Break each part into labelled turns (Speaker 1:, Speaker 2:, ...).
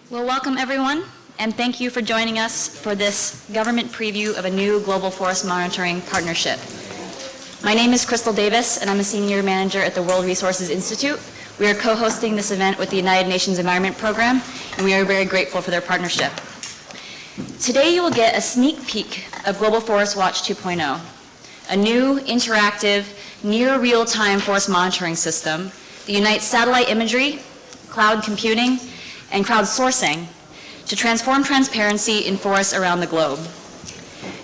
Speaker 1: Well, welcome everyone, and thank you for joining us for this government preview of a new global forest monitoring partnership. My name is Crystal Davis, and I'm a senior manager at the World Resources Institute. We are co-hosting this event with the United Nations Environment Program, and we are very grateful for their partnership. Today you will get a sneak peek of Global Forest Watch 2.0, a new, interactive, near real-time forest monitoring system that unites satellite imagery, cloud computing, and crowdsourcing to transform transparency in forests around the globe.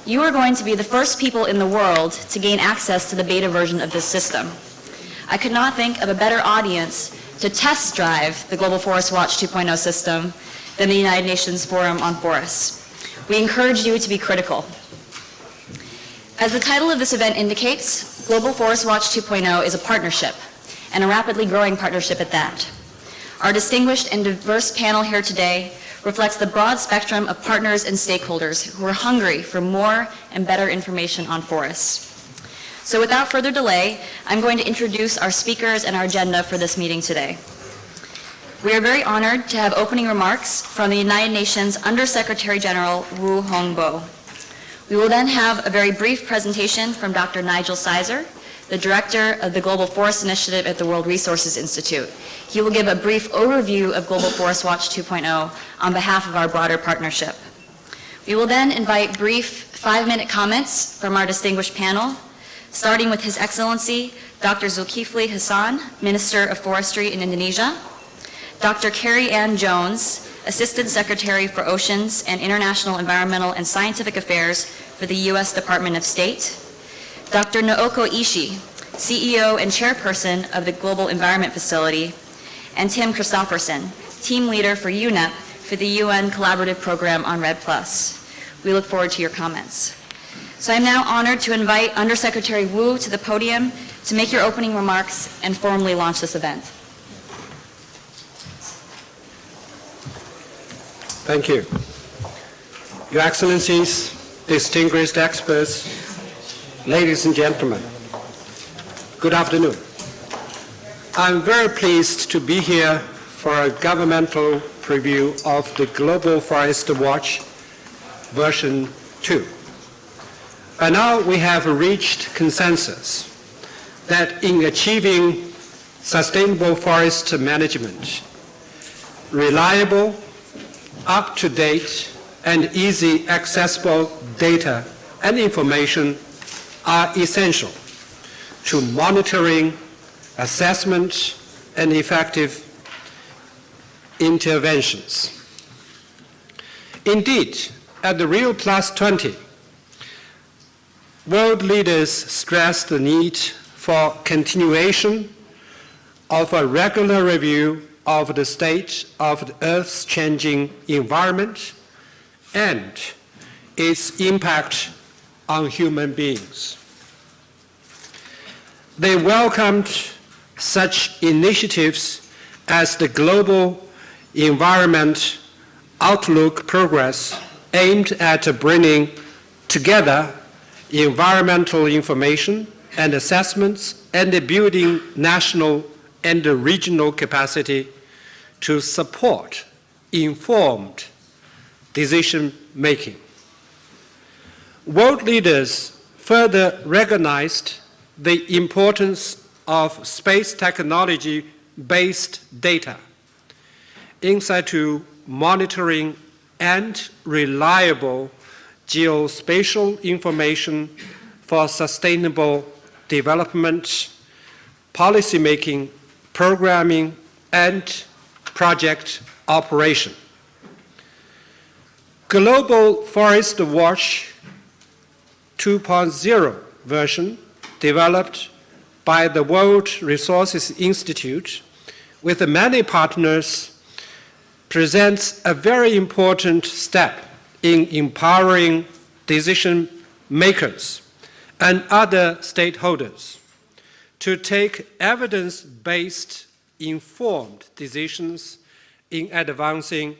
Speaker 1: You are going to be the first people in the world to gain access to the beta version of this system. I could not think of a better audience to test drive the Global Forest Watch 2.0 system than the United Nations Forum on Forests. We encourage you to be critical. As the title of this event indicates, Global Forest Watch 2.0 is a partnership, and a rapidly growing partnership at that. Our distinguished and diverse panel here today reflects the broad spectrum of partners and stakeholders who are hungry for more and better information on forests. So without further delay, I'm going to introduce our speakers and our agenda for this meeting today. We are very honored to have opening remarks from the United Nations Under-Secretary General Wu Hongbo. We will then have a very brief presentation from Dr. Nigel Sizer, the Director of the Global Forest Initiative at the World Resources Institute. He will give a brief overview of Global Forest Watch 2.0 on behalf of our broader partnership. We will then invite brief 5-minute comments from our distinguished panel, starting with His Excellency Dr. Zulkifli Hasan, Minister of Forestry in Indonesia, Dr. Kerri-Ann Jones, Assistant Secretary for Oceans and International Environmental and Scientific Affairs for the U.S. Department of State, Dr. Naoko Ishii, CEO and Chairperson of the Global Environment Facility, and Tim Christophersen, Team Leader for UNEP for the UN Collaborative Program on REDD+. We look forward to your comments. So I'm now honored to invite Undersecretary Wu to the podium to make your opening remarks and formally launch this event.
Speaker 2: Thank you. Your Excellencies, distinguished experts, ladies and gentlemen, good afternoon. I'm very pleased to be here for a governmental preview of the Global Forest Watch version 2. By now we have reached consensus that in achieving sustainable forest management, reliable, up-to-date, and easy accessible data and information are essential to monitoring, assessment, and effective interventions. Indeed, at the Rio Plus 20, world leaders stressed the need for continuation of a regular review of the state of the Earth's changing environment and its impact on human beings. They welcomed such initiatives as the Global Environment Outlook Progress aimed at bringing together environmental information and assessments and building national and regional capacity to support informed decision-making. World leaders further recognized the importance of space technology-based data, in situ monitoring, and reliable geospatial information for sustainable development, policymaking, programming, and project operation. Global Forest Watch 2.0 version, developed by the World Resources Institute with many partners, presents a very important step in empowering decision makers and other stakeholders to take evidence-based informed decisions in advancing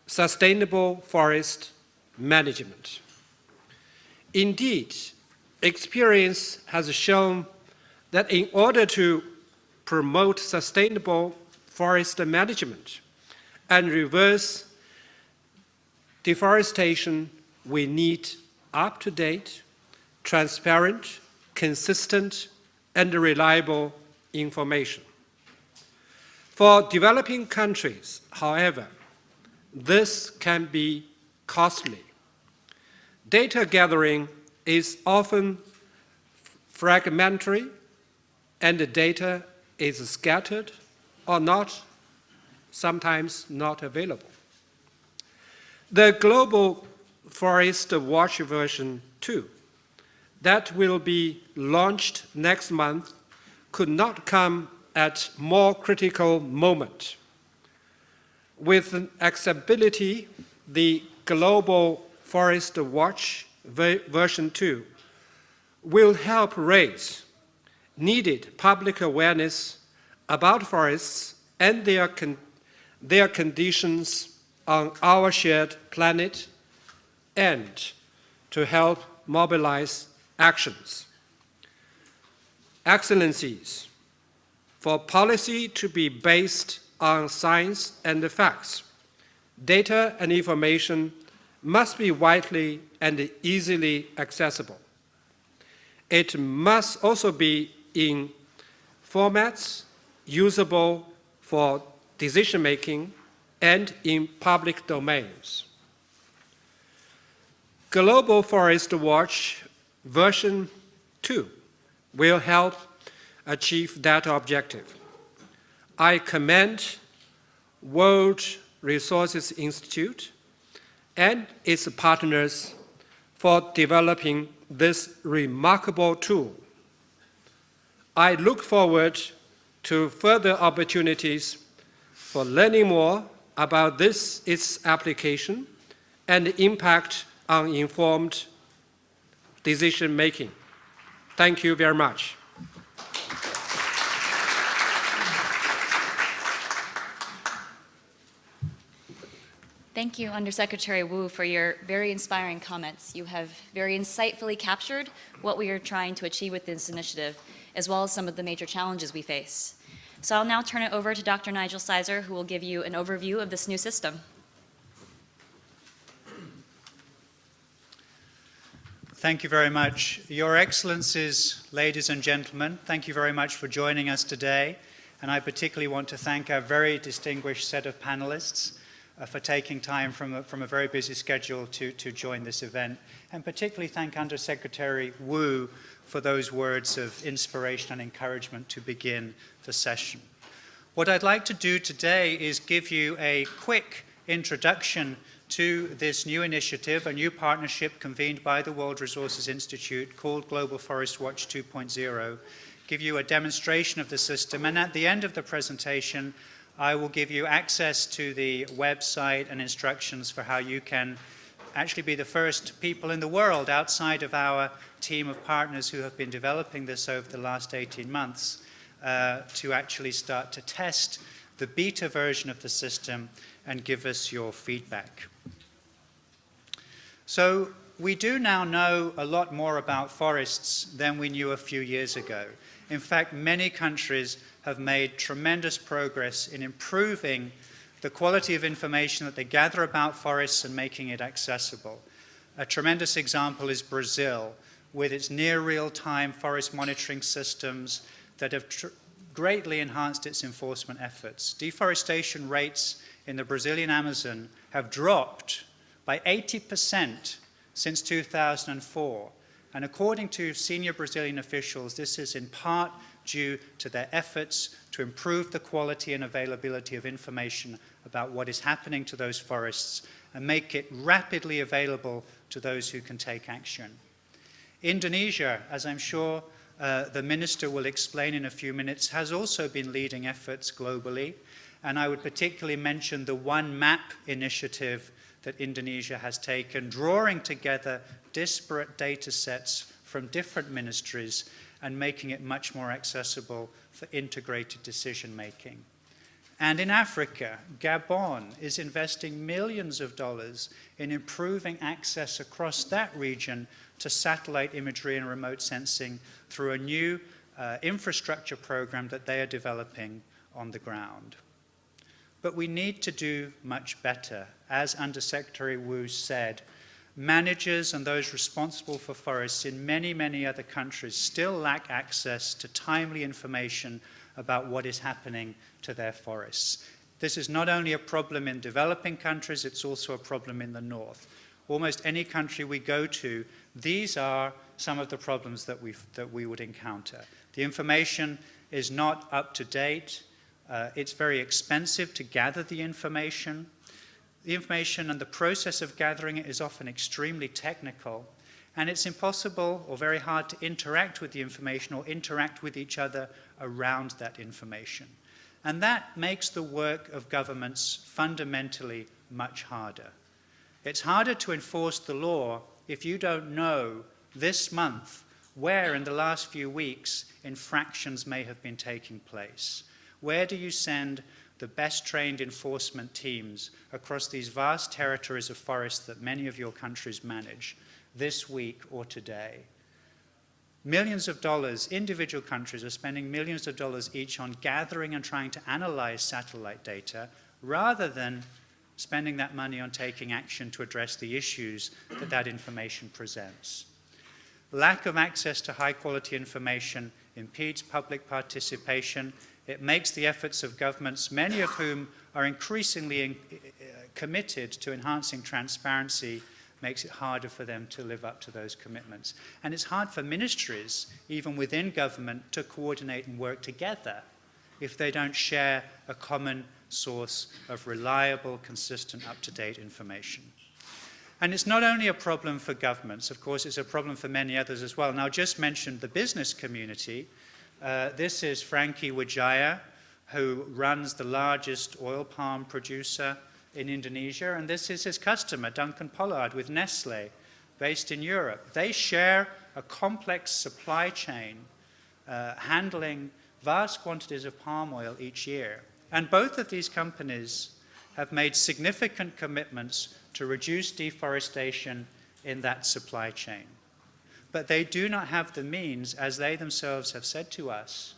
Speaker 2: sustainable forest management. Indeed, experience has shown that in order to promote sustainable forest management and reverse deforestation, we need up-to-date, transparent, consistent, and reliable information. For developing countries, however, this can be costly. Data gathering is often fragmentary, and the data is scattered or sometimes not available. The Global Forest Watch version 2 that will be launched next month could not come at a more critical moment. With accessibility, the Global Forest Watch version 2 will help raise needed public awareness about forests and their conditions on our shared planet, and to help mobilize actions. Excellencies, for policy to be based on science and facts, data and information must be widely and easily accessible. It must also be in formats usable for decision-making and in public domains. Global Forest Watch version 2 will help achieve that objective. I commend World Resources Institute and its partners for developing this remarkable tool. I look forward to further opportunities for learning more about its application and impact on informed decision-making. Thank you very much.
Speaker 1: Thank you, Undersecretary Wu, for your very inspiring comments. You have very insightfully captured what we are trying to achieve with this initiative, as well as some of the major challenges we face. So I'll now turn it over to Dr. Nigel Sizer, who will give you an overview of this new system.
Speaker 3: Thank you very much. Your Excellencies, ladies and gentlemen, thank you very much for joining us today. And I particularly want to thank our very distinguished set of panelists for taking time from a very busy schedule to join this event. And particularly thank Undersecretary Wu for those words of inspiration and encouragement to begin the session. What I'd like to do today is give you a quick introduction to this new initiative, a new partnership convened by the World Resources Institute called Global Forest Watch 2.0, give you a demonstration of the system, and at the end of the presentation, I will give you access to the website and instructions for how you can actually be the first people in the world outside of our team of partners who have been developing this over the last 18 months to actually start to test the beta version of the system and give us your feedback. So we do now know a lot more about forests than we knew a few years ago. In fact, many countries have made tremendous progress in improving the quality of information that they gather about forests and making it accessible. A tremendous example is Brazil, with its near real-time forest monitoring systems that have greatly enhanced its enforcement efforts. Deforestation rates in the Brazilian Amazon have dropped by 80% since 2004. And according to senior Brazilian officials, this is in part due to their efforts to improve the quality and availability of information about what is happening to those forests and make it rapidly available to those who can take action. Indonesia, as I'm sure the Minister will explain in a few minutes, has also been leading efforts globally, and I would particularly mention the One Map initiative that Indonesia has taken, drawing together disparate data sets from different ministries and making it much more accessible for integrated decision-making. And in Africa, Gabon is investing millions of dollars in improving access across that region to satellite imagery and remote sensing through a new infrastructure program that they are developing on the ground. But we need to do much better. As Undersecretary Wu said, managers and those responsible for forests in many, many other countries still lack access to timely information about what is happening to their forests. This is not only a problem in developing countries, it's also a problem in the north. Almost any country we go to, these are some of the problems that we would encounter. The information is not up to date. It's very expensive to gather the information. The information and the process of gathering it is often extremely technical, and it's impossible or very hard to interact with the information or interact with each other around that information. And that makes the work of governments fundamentally much harder. It's harder to enforce the law if you don't know this month where in the last few weeks infractions may have been taking place. Where do you send the best trained enforcement teams across these vast territories of forests that many of your countries manage this week or today? Millions of dollars, individual countries are spending millions of dollars each on gathering and trying to analyze satellite data rather than spending that money on taking action to address the issues that that information presents. Lack of access to high quality information impedes public participation. It makes the efforts of governments, many of whom are increasingly committed to enhancing transparency, makes it harder for them to live up to those commitments. And it's hard for ministries, even within government, to coordinate and work together if they don't share a common source of reliable, consistent, up-to-date information. And it's not only a problem for governments, of course, it's a problem for many others as well. Now, I just mentioned the business community. This is Frankie Wijaya, who runs the largest oil palm producer in Indonesia, and this is his customer, Duncan Pollard, with Nestle, based in Europe. They share a complex supply chain handling vast quantities of palm oil each year. And both of these companies have made significant commitments to reduce deforestation in that supply chain. But they do not have the means, as they themselves have said to us,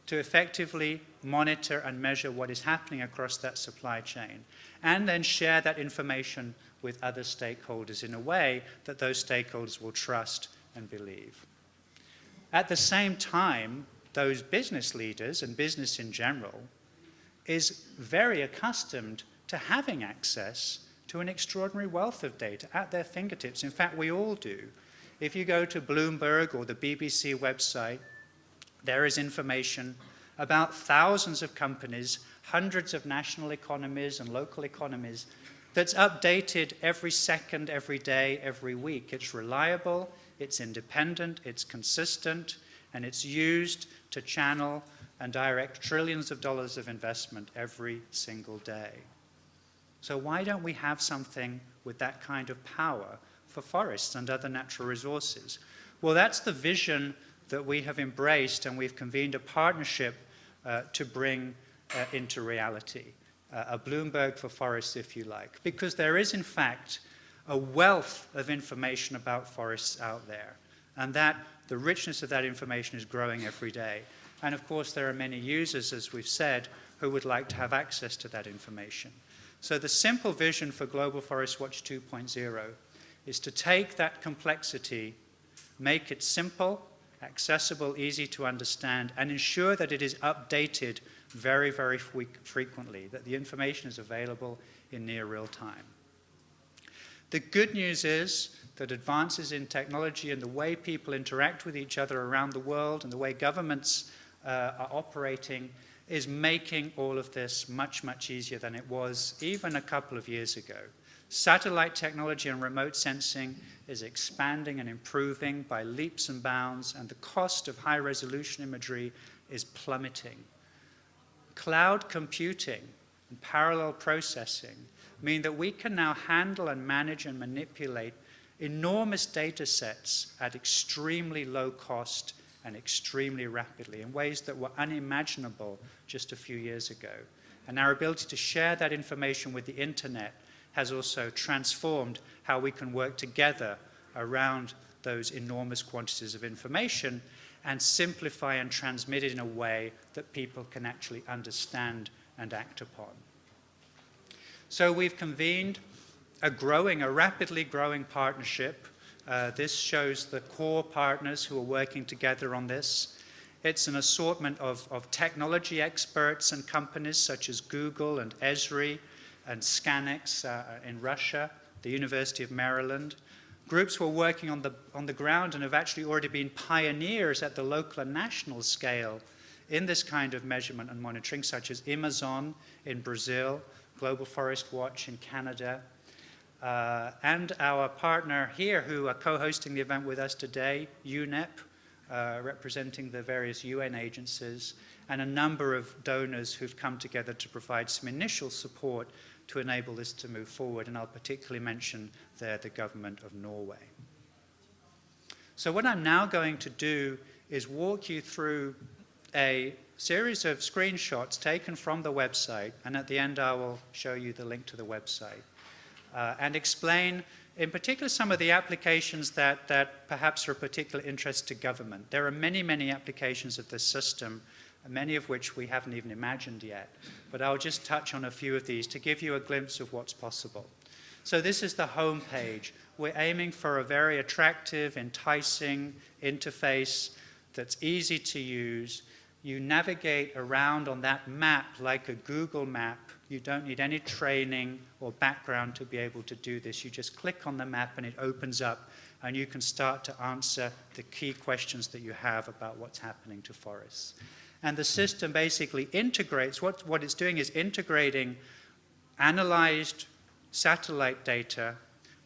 Speaker 3: to effectively monitor and measure what is happening across that supply chain, and then share that information with other stakeholders in a way that those stakeholders will trust and believe. At the same time, those business leaders and business in general is very accustomed to having access to an extraordinary wealth of data at their fingertips. In fact, we all do. If you go to Bloomberg or the BBC website, there is information about thousands of companies, hundreds of national economies and local economies that's updated every second, every day, every week. It's reliable, it's independent, it's consistent, and it's used to channel and direct trillions of dollars of investment every single day. So why don't we have something with that kind of power for forests and other natural resources? Well, that's the vision that we have embraced, and we've convened a partnership to bring into reality. A Bloomberg for forests, if you like. Because there is, in fact, a wealth of information about forests out there, and that the richness of that information is growing every day. And of course, there are many users, as we've said, who would like to have access to that information. So the simple vision for Global Forest Watch 2.0 is to take that complexity, make it simple, accessible, easy to understand, and ensure that it is updated very, very frequently, that the information is available in near real time. The good news is that advances in technology and the way people interact with each other around the world and the way governments are operating is making all of this much, much easier than it was even a couple of years ago. Satellite technology and remote sensing is expanding and improving by leaps and bounds, and the cost of high-resolution imagery is plummeting. Cloud computing and parallel processing mean that we can now handle and manage and manipulate enormous data sets at extremely low cost and extremely rapidly in ways that were unimaginable just a few years ago. And our ability to share that information with the internet has also transformed how we can work together around those enormous quantities of information and simplify and transmit it in a way that people can actually understand and act upon. So we've convened a rapidly growing partnership. This shows the core partners who are working together on this. It's an assortment of technology experts and companies such as Google and Esri and Scanex in Russia, the University of Maryland. Groups who are working on the ground and have actually already been pioneers at the local and national scale in this kind of measurement and monitoring, such as Amazon in Brazil, Global Forest Watch in Canada, and our partner here who are co-hosting the event with us today, UNEP, representing the various UN agencies, and a number of donors who've come together to provide some initial support to enable this to move forward, and I'll particularly mention there the government of Norway. So what I'm now going to do is walk you through a series of screenshots taken from the website, and at the end I will show you the link to the website, and explain in particular some of the applications that perhaps are of particular interest to government. There are many, many applications of this system, many of which we haven't even imagined yet, but I'll just touch on a few of these to give you a glimpse of what's possible. So this is the home page. We're aiming for a very attractive, enticing interface that's easy to use. You navigate around on that map like a Google map. You don't need any training or background to be able to do this. You just click on the map and it opens up, and you can start to answer the key questions that you have about what's happening to forests. And the system basically integrates, what it's doing is integrating analyzed satellite data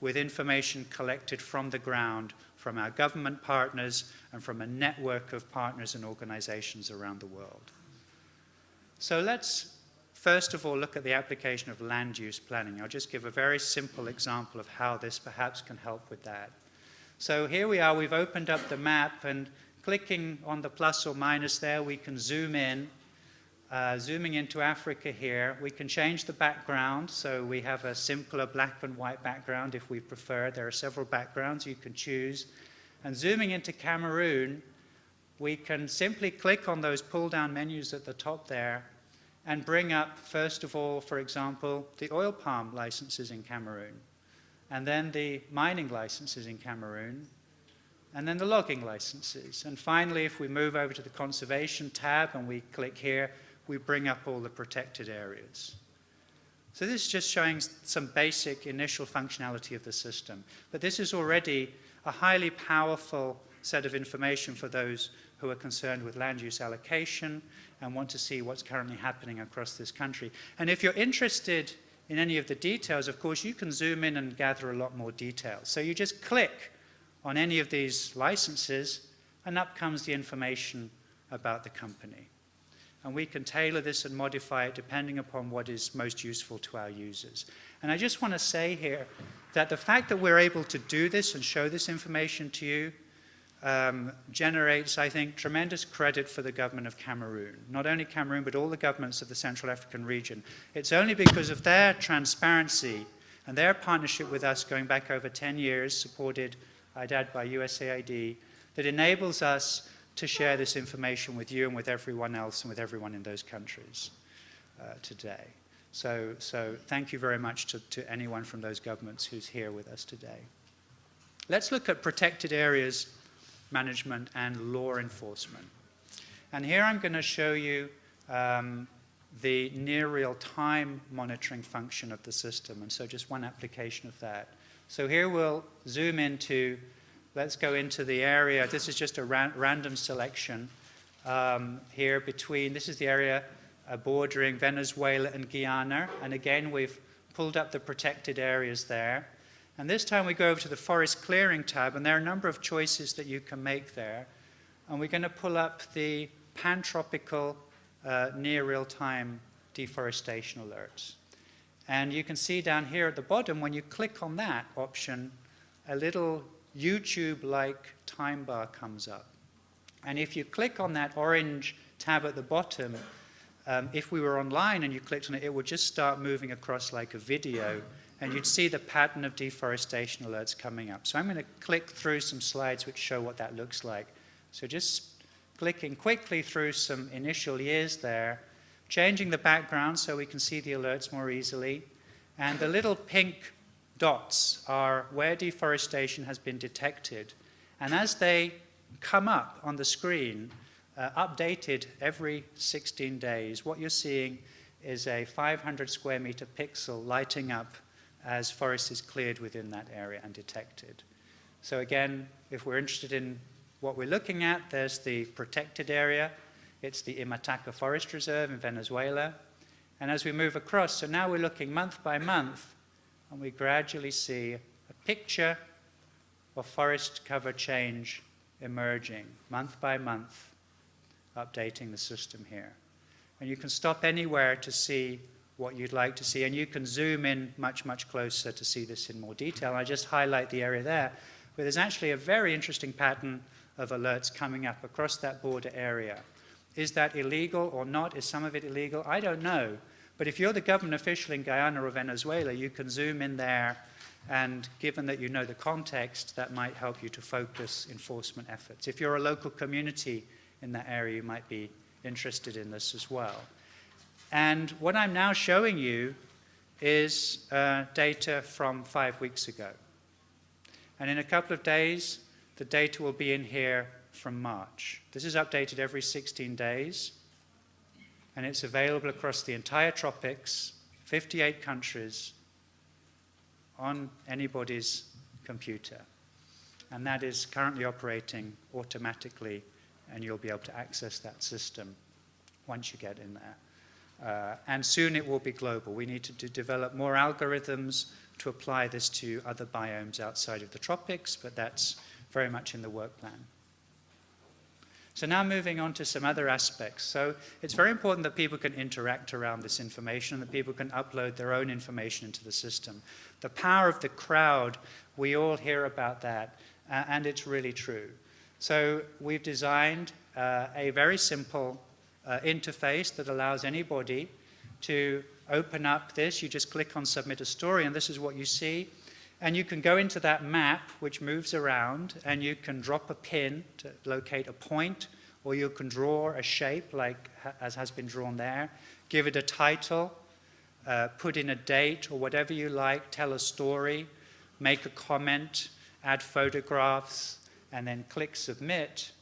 Speaker 3: with information collected from the ground from our government partners and from a network of partners and organizations around the world. So let's first of all look at the application of land use planning. I'll just give a very simple example of how this perhaps can help with that. So here we are, we've opened up the map, and clicking on the plus or minus there, we can zoom in. Zooming into Africa here, we can change the background, so we have a simpler black and white background if we prefer. There are several backgrounds you can choose. And zooming into Cameroon, we can simply click on those pull-down menus at the top there and bring up, first of all, for example, the oil palm licenses in Cameroon, and then the mining licenses in Cameroon, and then the logging licenses. And finally, if we move over to the conservation tab and we click here, we bring up all the protected areas. So this is just showing some basic initial functionality of the system. But this is already a highly powerful set of information for those who are concerned with land use allocation and want to see what's currently happening across this country. And if you're interested in any of the details, of course, you can zoom in and gather a lot more detail. So you just click on any of these licenses, and up comes the information about the company. And we can tailor this and modify it depending upon what is most useful to our users. And I just want to say here that the fact that we're able to do this and show this information to you generates, I think, tremendous credit for the government of Cameroon. Not only Cameroon, but all the governments of the Central African region. It's only because of their transparency and their partnership with us going back over 10 years, supported, I'd add, by USAID, that enables us to share this information with you and with everyone else and with everyone in those countries today. So thank you very much to anyone from those governments who's here with us today. Let's look at protected areas management and law enforcement. And here I'm going to show you the near real-time monitoring function of the system, and so just one application of that. So here we'll zoom into, let's go into the area. This is just a random selection here between, this is the area bordering Venezuela and Guyana. And again, we've pulled up the protected areas there. And this time we go over to the forest clearing tab, and there are a number of choices that you can make there. And we're going to pull up the pan-tropical near real-time deforestation alerts. And you can see down here at the bottom, when you click on that option, a little YouTube-like time bar comes up. And if you click on that orange tab at the bottom, if we were online and you clicked on it, it would just start moving across like a video, and you'd see the pattern of deforestation alerts coming up. So I'm going to click through some slides which show what that looks like. So just clicking quickly through some initial years there, changing the background so we can see the alerts more easily, And the little pink dots are where deforestation has been detected. And as they come up on the screen, updated every 16 days, what you're seeing is a 500 square meter pixel lighting up as forest is cleared within that area and detected. So again, if we're interested in what we're looking at, there's the protected area. It's the Imataca Forest Reserve in Venezuela. And as we move across, so now we're looking month by month, and we gradually see a picture of forest cover change emerging month by month, updating the system here. And you can stop anywhere to see what you'd like to see, and you can zoom in much, much closer to see this in more detail. I just highlight the area there, where there's actually a very interesting pattern of alerts coming up across that border area. Is that illegal or not? Is some of it illegal? I don't know. But if you're the government official in Guyana or Venezuela, you can zoom in there, and given that you know the context, that might help you to focus enforcement efforts. If you're a local community in that area, you might be interested in this as well. And what I'm now showing you is data from 5 weeks ago. And in a couple of days, the data will be in here from March. This is updated every 16 days, and it's available across the entire tropics, 58 countries, on anybody's computer. And that is currently operating automatically, and you'll be able to access that system once you get in there. And soon it will be global. We need to develop more algorithms to apply this to other biomes outside of the tropics, but that's very much in the work plan. So now moving on to some other aspects. So it's very important that people can interact around this information and that people can upload their own information into the system. The power of the crowd, we all hear about that, and it's really true. So we've designed a very simple interface that allows anybody to open up this. You just click on Submit a Story, and this is what you see. And you can go into that map, which moves around, and you can drop a pin to locate a point, or you can draw a shape, like as has been drawn there, give it a title, put in a date, or whatever you like, tell a story, make a comment, add photographs, and then click Submit,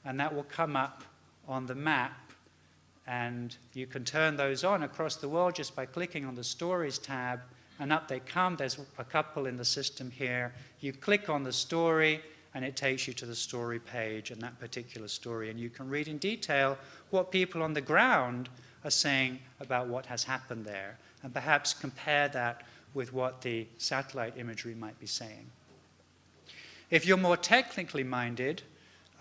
Speaker 3: and that will come up on the map. And you can turn those on across the world just by clicking on the Stories tab, and up they come. There's a couple in the system here. You click on the story, and it takes you to the story page and that particular story. And you can read in detail what people on the ground are saying about what has happened there, and perhaps compare that with what the satellite imagery might be saying. If you're more technically minded,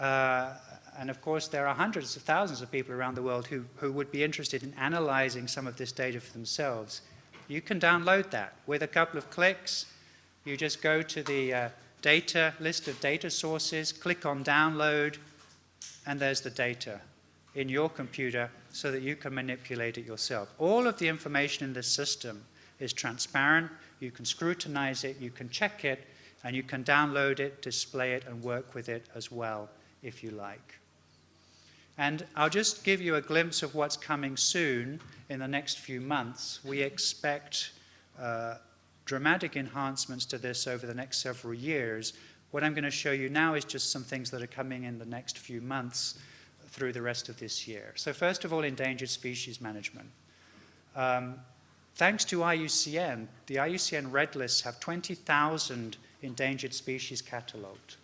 Speaker 3: and of course there are hundreds of thousands of people around the world who would be interested in analyzing some of this data for themselves, you can download that. With a couple of clicks, you just go to the data list of data sources, click on Download, and there's the data in your computer so that you can manipulate it yourself. All of the information in this system is transparent. You can scrutinize it, you can check it, and you can download it, display it, and work with it as well if you like. And I'll just give you a glimpse of what's coming soon in the next few months. We expect dramatic enhancements to this over the next several years. What I'm going to show you now is just some things that are coming in the next few months through the rest of this year. So first of all, endangered species management. Thanks to IUCN, the IUCN Red Lists have 20,000 endangered species catalogued.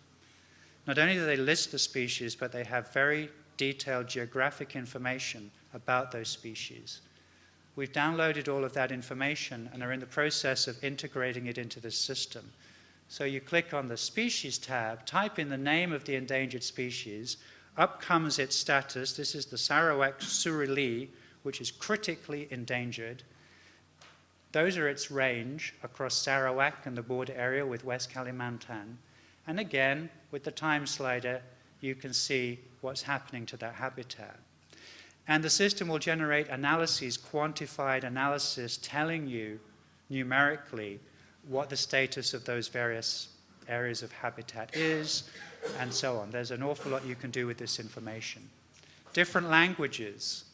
Speaker 3: Not only do they list the species, but they have very detailed geographic information about those species. We've downloaded all of that information and are in the process of integrating it into this system. So you click on the Species tab, type in the name of the endangered species, up comes its status. This is the Sarawak surili, which is critically endangered. Those are its range across Sarawak and the border area with West Kalimantan. And again, with the time slider, you can see what's happening to that habitat. And the system will generate analyses, quantified analysis, telling you numerically what the status of those various areas of habitat is, and so on. There's an awful lot you can do with this information. Different languages.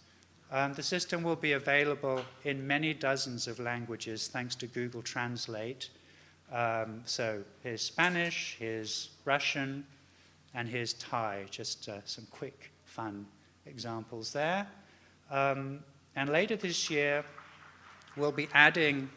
Speaker 3: The system will be available in many dozens of languages thanks to Google Translate. So here's Spanish, here's Russian, and here's Thai, just some quick, fun examples there. And later this year, we'll be adding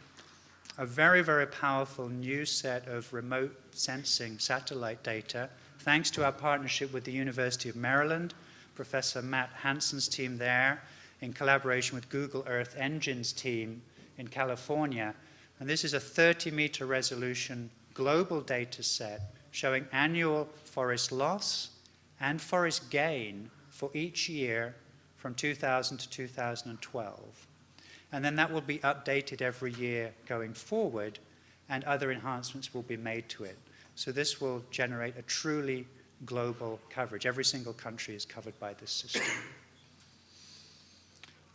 Speaker 3: a very, very powerful new set of remote sensing satellite data, thanks to our partnership with the University of Maryland, Professor Matt Hansen's team there, in collaboration with Google Earth Engine's team in California. And this is a 30-meter resolution global data set showing annual forest loss and forest gain for each year from 2000 to 2012. And then that will be updated every year going forward, and other enhancements will be made to it. So this will generate a truly global coverage. Every single country is covered by this system.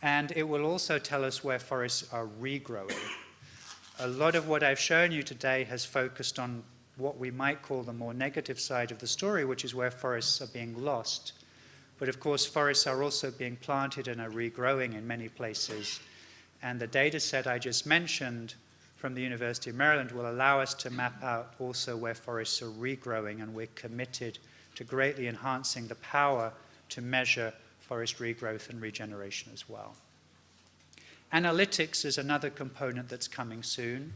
Speaker 3: And it will also tell us where forests are regrowing. A lot of what I've shown you today has focused on what we might call the more negative side of the story, which is where forests are being lost. But of course, forests are also being planted and are regrowing in many places. And the data set I just mentioned from the University of Maryland will allow us to map out also where forests are regrowing, and we're committed to greatly enhancing the power to measure forest regrowth and regeneration as well. Analytics is another component that's coming soon.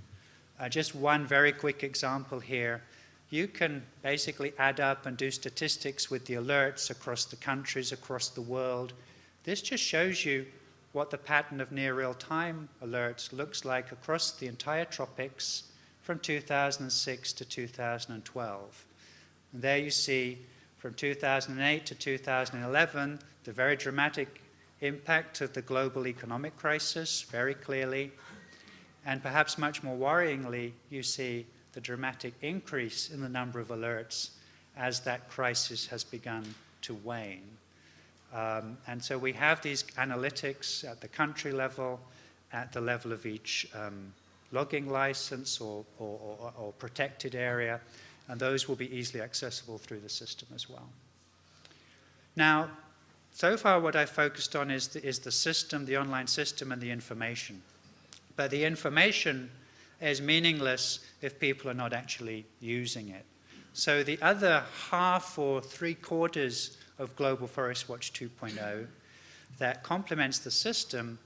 Speaker 3: Just one very quick example here. You can basically add up and do statistics with the alerts across the countries, across the world. This just shows you what the pattern of near real-time alerts looks like across the entire tropics from 2006 to 2012. And there you see from 2008 to 2011, the very dramatic impact of the global economic crisis very clearly. And perhaps much more worryingly, you see the dramatic increase in the number of alerts as that crisis has begun to wane. And so we have these analytics at the country level, at the level of each logging license or protected area, and those will be easily accessible through the system as well. Now, so far what I've focused on is the system, the online system, and the information. But the information is meaningless if people are not actually using it. So the other half or three-quarters of Global Forest Watch 2.0 that complements the system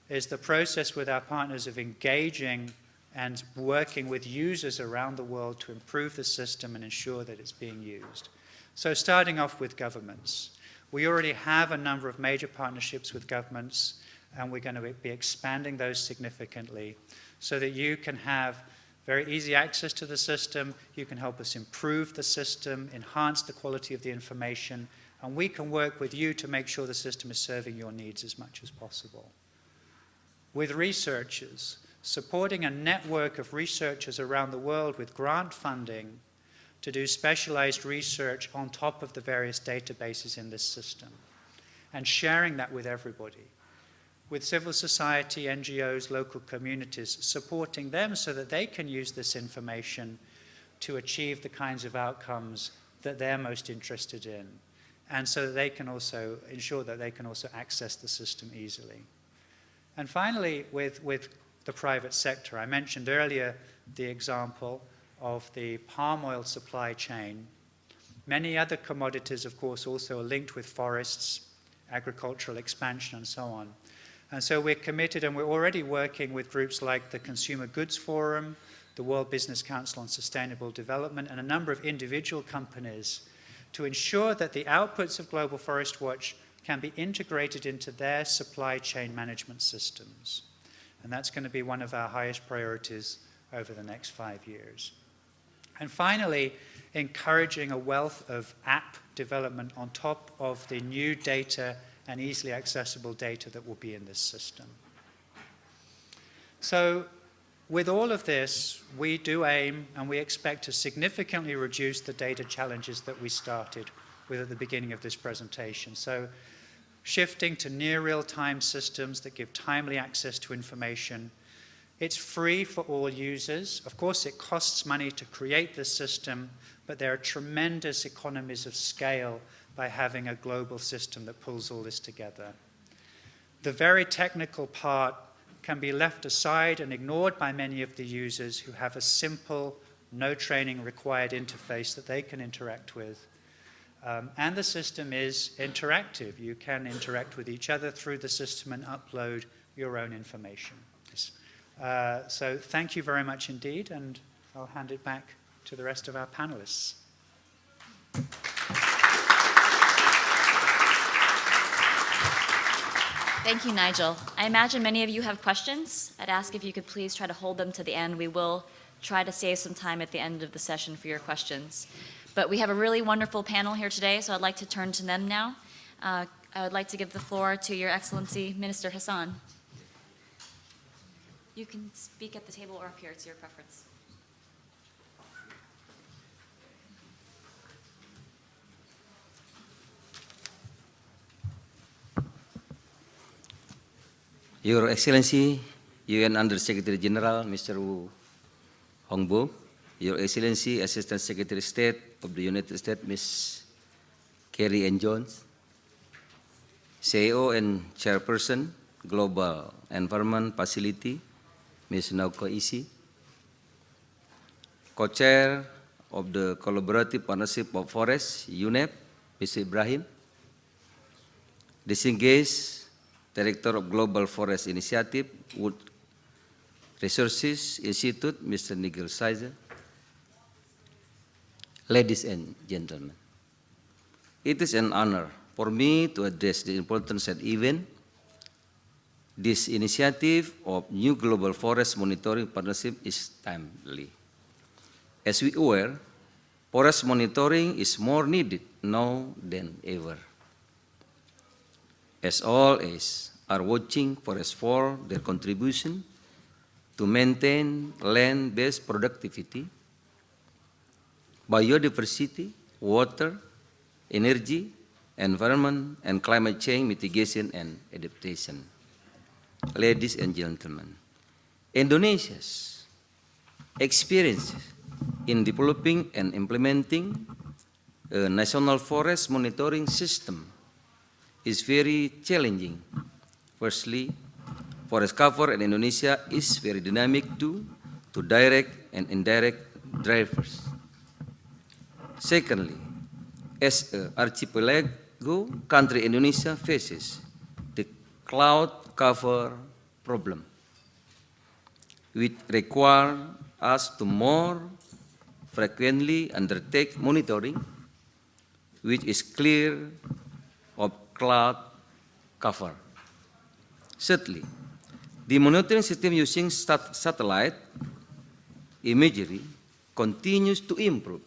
Speaker 3: is the process with our partners of engaging and working with users around the world to improve the system and ensure that it's being used. So starting off with governments. We already have a number of major partnerships with governments, and we're going to be expanding those significantly so that you can have very easy access to the system, you can help us improve the system, enhance the quality of the information, and we can work with you to make sure the system is serving your needs as much as possible. With researchers, supporting a network of researchers around the world with grant funding to do specialized research on top of the various databases in this system, and sharing that with everybody. With civil society, NGOs, local communities, supporting them so that they can use this information to achieve the kinds of outcomes that they're most interested in, and so that they can also ensure that they can also access the system easily. And finally, with the private sector, I mentioned earlier the example of the palm oil supply chain. Many other commodities, of course, also are linked with forests, agricultural expansion, and so on. And so we're committed, and we're already working with groups like the Consumer Goods Forum, the World Business Council on Sustainable Development, and a number of individual companies to ensure that the outputs of Global Forest Watch can be integrated into their supply chain management systems. And that's going to be one of our highest priorities over the next 5 years. And finally, encouraging a wealth of app development on top of the new data and easily accessible data that will be in this system. So with all of this, we do aim and we expect to significantly reduce the data challenges that we started with at the beginning of this presentation. So shifting to near real-time systems that give timely access to information. It's free for all users. Of course, it costs money to create this system, but there are tremendous economies of scale by having a global system that pulls all this together. the very technical part can be left aside and ignored by many of the users who have a simple, no training required interface that they can interact with. And the system is interactive. You can interact with each other through the system and upload your own information. So thank you very much indeed, and I'll hand it back to the rest of our panelists.
Speaker 1: Thank you, Nigel. I imagine many of you have questions. I'd ask if you could please try to hold them to the end. We will try to save some time at the end of the session for your questions. But we have a really wonderful panel here today, so I'd like to turn to them now. I would like to give the floor to Your Excellency, Minister Hasan. You can speak at the table or up here, it's your preference.
Speaker 4: Your Excellency, UN Under-Secretary General, Mr. Hongbo, Your Excellency, Assistant Secretary of State of the United States, Ms. Kerri-Ann Jones, CEO and Chairperson, Global Environment Facility, Ms. Naoko Ishii, Co-Chair of the Collaborative Partnership of Forests, UNEP, Mr. Ibrahim, disengaged Director of Global Forest Initiative, Wood Resources Institute, Mr. Nigel. Ladies and gentlemen, it is an honor for me to address the important said event. This initiative of new global forest monitoring partnership is timely. As we are aware, forest monitoring is more needed now than ever. As all are watching forests for their contribution to maintain land-based productivity, biodiversity, water, energy, environment, and climate change mitigation and adaptation. Ladies and gentlemen, Indonesia's experience in developing and implementing a national forest monitoring system is very challenging. Firstly, forest cover in Indonesia is very dynamic due to direct and indirect drivers. Secondly, as an archipelago country, Indonesia faces the cloud cover problem, which require us to more frequently undertake monitoring, which is clear of cloud cover. Thirdly, the monitoring system using satellite imagery continues to improve.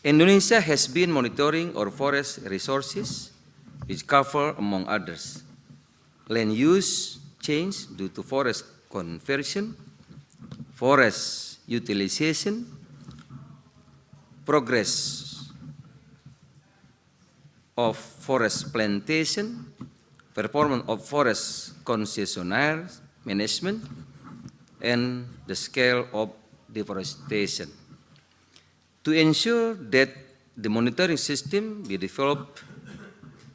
Speaker 4: Indonesia has been monitoring our forest resources, which cover, among others, land use change due to forest conversion, forest utilization, progress of forest plantation, performance of forest concessionaire management, and the scale of deforestation. To ensure that the monitoring system be developed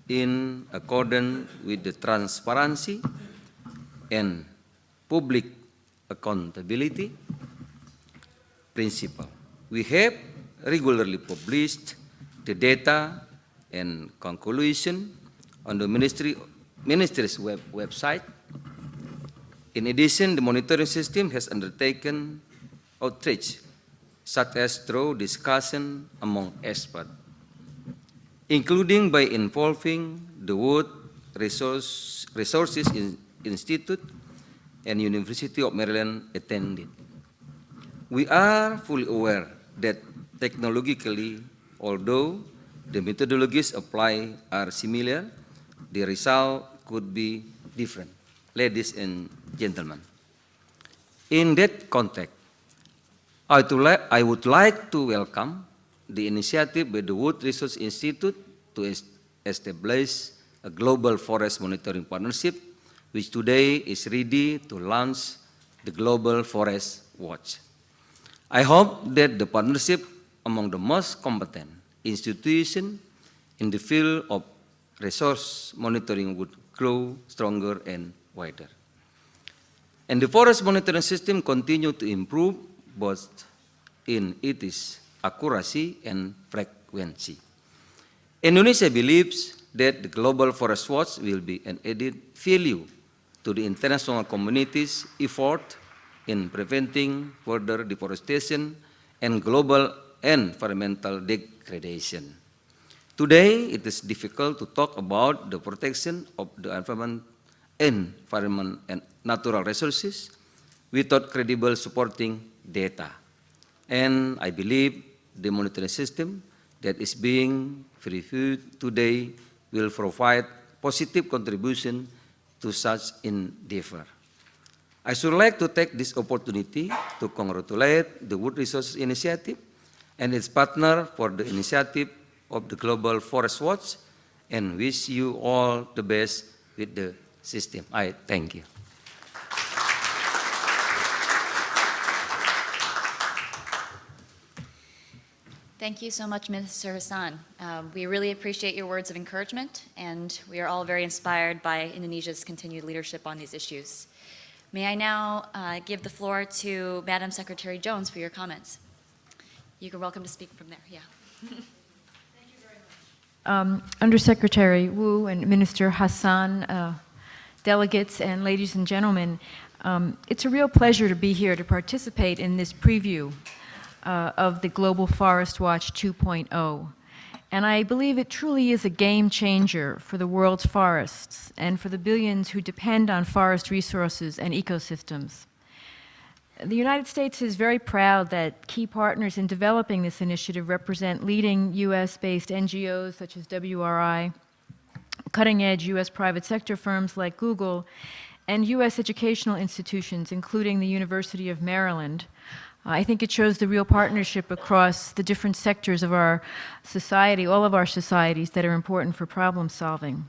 Speaker 4: in accordance with the transparency and public accountability principle, we have regularly published the data and conclusion on the Ministry's website. In addition, the monitoring system has undertaken outreach, such as through discussion among experts, including by involving the Wood Resources Institute and University of Maryland attended. We are fully aware that technologically, although the methodologies applied are similar, the result could be different. Ladies and gentlemen, in that context, I would like to welcome the initiative by the Wood Resource Institute to establish a global forest monitoring partnership, which today is ready to launch the Global Forest Watch. I hope that the partnership among the most competent institutions in the field of resource monitoring would grow stronger and wider. And the forest monitoring system continued to improve both in its accuracy and frequency. Indonesia believes that the Global Forest Watch will be an added value to the international community's effort in preventing further deforestation and global environmental degradation. Today, it is difficult to talk about the protection of the environment and natural resources without credible supporting data. And I believe the monitoring system that is being reviewed today will provide positive contribution to such endeavor. I should like to take this opportunity to congratulate the Wood Resources Initiative and its partner for the initiative of the Global Forest Watch and wish you all the best with the system. I thank you.
Speaker 1: Thank you so much, Minister Hasan. We really appreciate your words of encouragement, and we are all very inspired by Indonesia's continued leadership on these issues. May I now give the floor to Madam Secretary Jones for your comments. You are welcome to speak from there. Yeah.
Speaker 5: Undersecretary Wu and Minister Hasan, delegates and ladies and gentlemen, it's a real pleasure to be here to participate in this preview of the Global Forest Watch 2.0. And I believe it truly is a game changer for the world's forests and for the billions who depend on forest resources and ecosystems. The United States is very proud that key partners in developing this initiative represent leading US-based NGOs such as WRI, cutting-edge US private sector firms like Google, and US educational institutions, including the University of Maryland. I think it shows the real partnership across the different sectors of our society, all of our societies that are important for problem solving.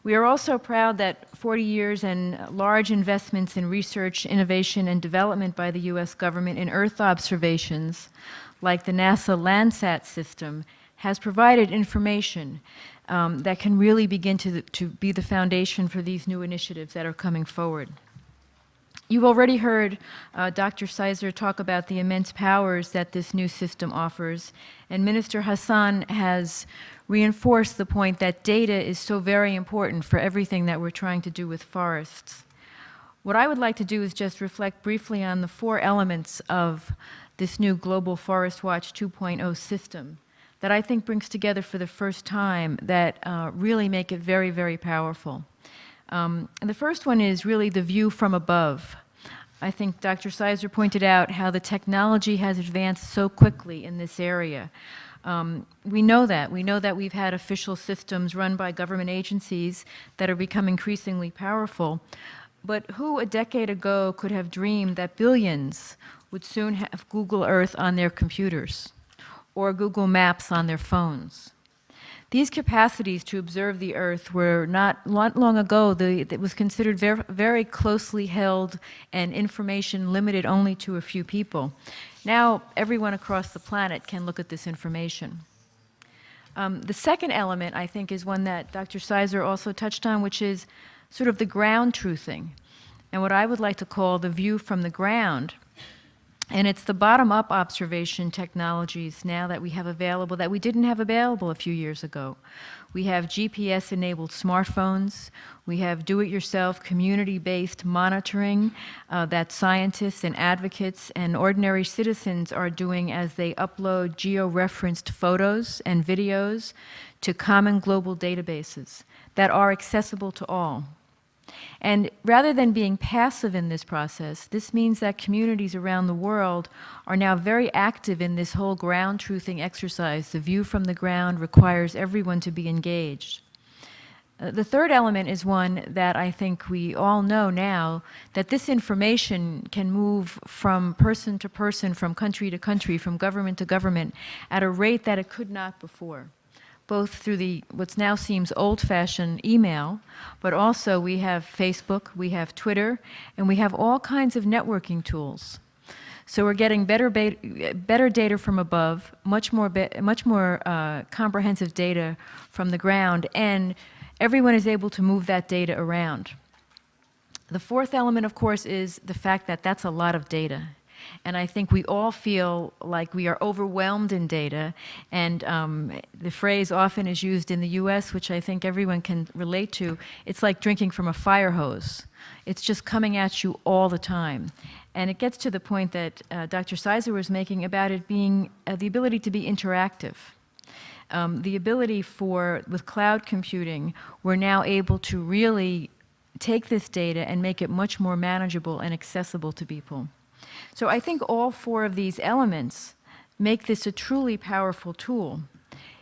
Speaker 5: We are also proud that 40 years and large investments in research, innovation, and development by the US government in Earth observations, like the NASA Landsat system, has provided information that can really begin to be the foundation for these new initiatives that are coming forward. You've already heard Dr. Sizer talk about the immense powers that this new system offers, and Minister Hasan has reinforced the point that data is so very important for everything that we're trying to do with forests. What I would like to do is just reflect briefly on the 4 elements of this new Global Forest Watch 2.0 system that I think brings together for the first time that really make it very, very powerful. And the first one is really the view from above. I think Dr. Sizer pointed out how the technology has advanced so quickly in this area. We know that. We know that we've had official systems run by government agencies that are becoming increasingly powerful. But who a decade ago could have dreamed that billions would soon have Google Earth on their computers or Google Maps on their phones? These capacities to observe the Earth were not long ago, it was considered very closely held and information limited only to a few people. Now, everyone across the planet can look at this information. The second element, I think, is one that Dr. Sizer also touched on, which is sort of the ground truthing, and what I would like to call the view from the ground. And it's the bottom-up observation technologies now that we have available that we didn't have available a few years ago. We have GPS-enabled smartphones. We have do-it-yourself community-based monitoring that scientists and advocates and ordinary citizens are doing as they upload geo-referenced photos and videos to common global databases that are accessible to all. And rather than being passive in this process, this means that communities around the world are now very active in this whole ground truthing exercise. The view from the ground requires everyone to be engaged. The third element is one that I think we all know now, that this information can move from person to person, from country to country, from government to government, at a rate that it could not before, both through what now seems old-fashioned email, but also we have Facebook, we have Twitter, and we have all kinds of networking tools. So we're getting better data from above, much more comprehensive data from the ground, and everyone is able to move that data around. The fourth element, of course, is the fact that that's a lot of data. And I think we all feel like we are overwhelmed in data, and the phrase often is used in the US, which I think everyone can relate to, it's like drinking from a fire hose. It's just coming at you all the time. And it gets to the point that Dr. Sizer was making about it being the ability to be interactive. The ability with cloud computing, we're now able to really take this data and make it much more manageable and accessible to people. So I think all four of these elements make this a truly powerful tool.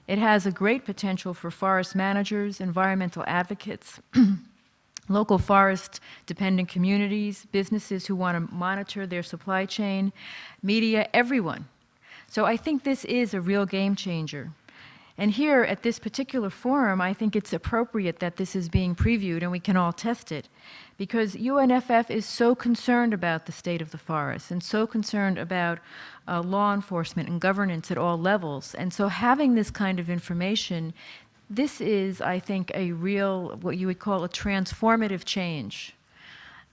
Speaker 5: It has a great potential for forest managers, environmental advocates, local forest-dependent communities, businesses who want to monitor their supply chain, media, everyone. So I think this is a real game changer. And here at this particular forum, I think it's appropriate that this is being previewed and we can all test it, because UNFF is so concerned about the state of the forest and so concerned about law enforcement and governance at all levels. And so having this kind of information, this is, I think, a real, what you would call a transformative change.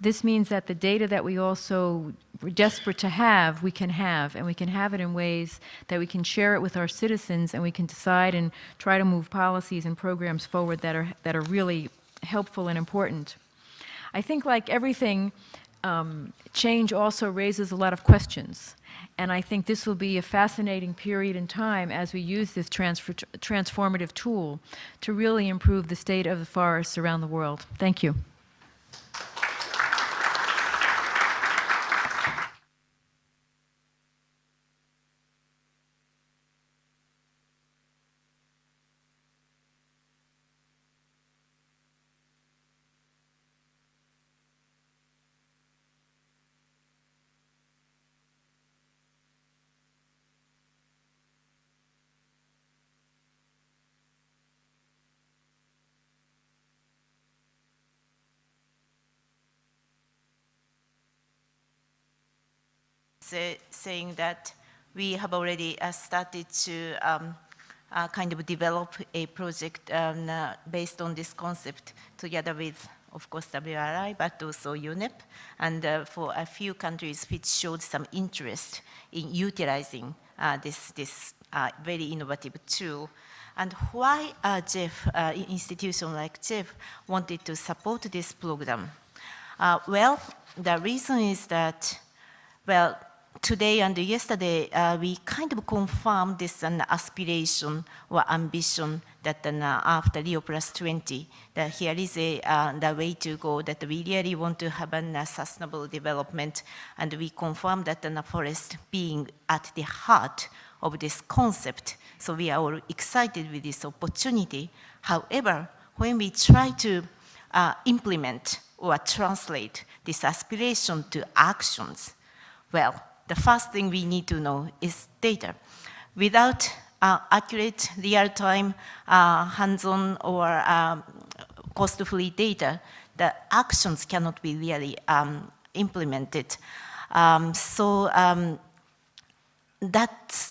Speaker 5: This means that the data that we also were desperate to have, we can have, and we can have it in ways that we can share it with our citizens, and we can decide and try to move policies and programs forward that are really helpful and important. I think, like everything, change also raises a lot of questions. And I think this will be a fascinating period in time as we use this transformative tool to really improve the state of the forests around the world. Thank you.
Speaker 6: Saying that we have already started to kind of develop a project based on this concept together with, of course, WRI, but also UNEP, and for a few countries which showed some interest in utilizing this very innovative tool. And why Jeff, institution like Jeff, wanted to support this program? Well, the reason is that, well, today and yesterday, we kind of confirmed this aspiration or ambition that after Rio +20, that here is the way to go, that we really want to have a sustainable development, and we confirm that the forest being at the heart of this concept. So we are all excited with this opportunity. However, when we try to implement or translate this aspiration to actions, well, the first thing we need to know is data. Without accurate, real-time, hands-on, or cost-free data, the actions cannot be really implemented. That's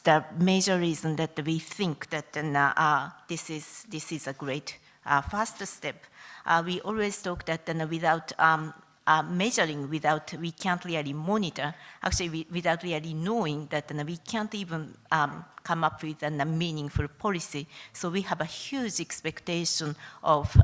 Speaker 6: the major reason that we think that this is a great first step. We always talk that without measuring, we can't really monitor, actually without really knowing that we can't even come up with a meaningful policy. So we have a huge expectation of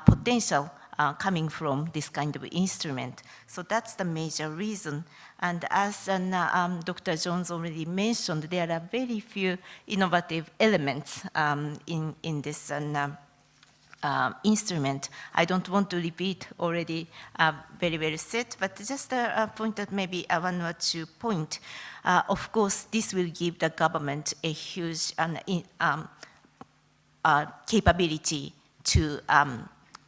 Speaker 6: potential coming from this kind of instrument. So that's the major reason. And as Dr. Jones already mentioned, there are very few innovative elements in this instrument. I don't want to repeat already very well said, but just a point that maybe one or 2 points. Of course, this will give the government a huge capability to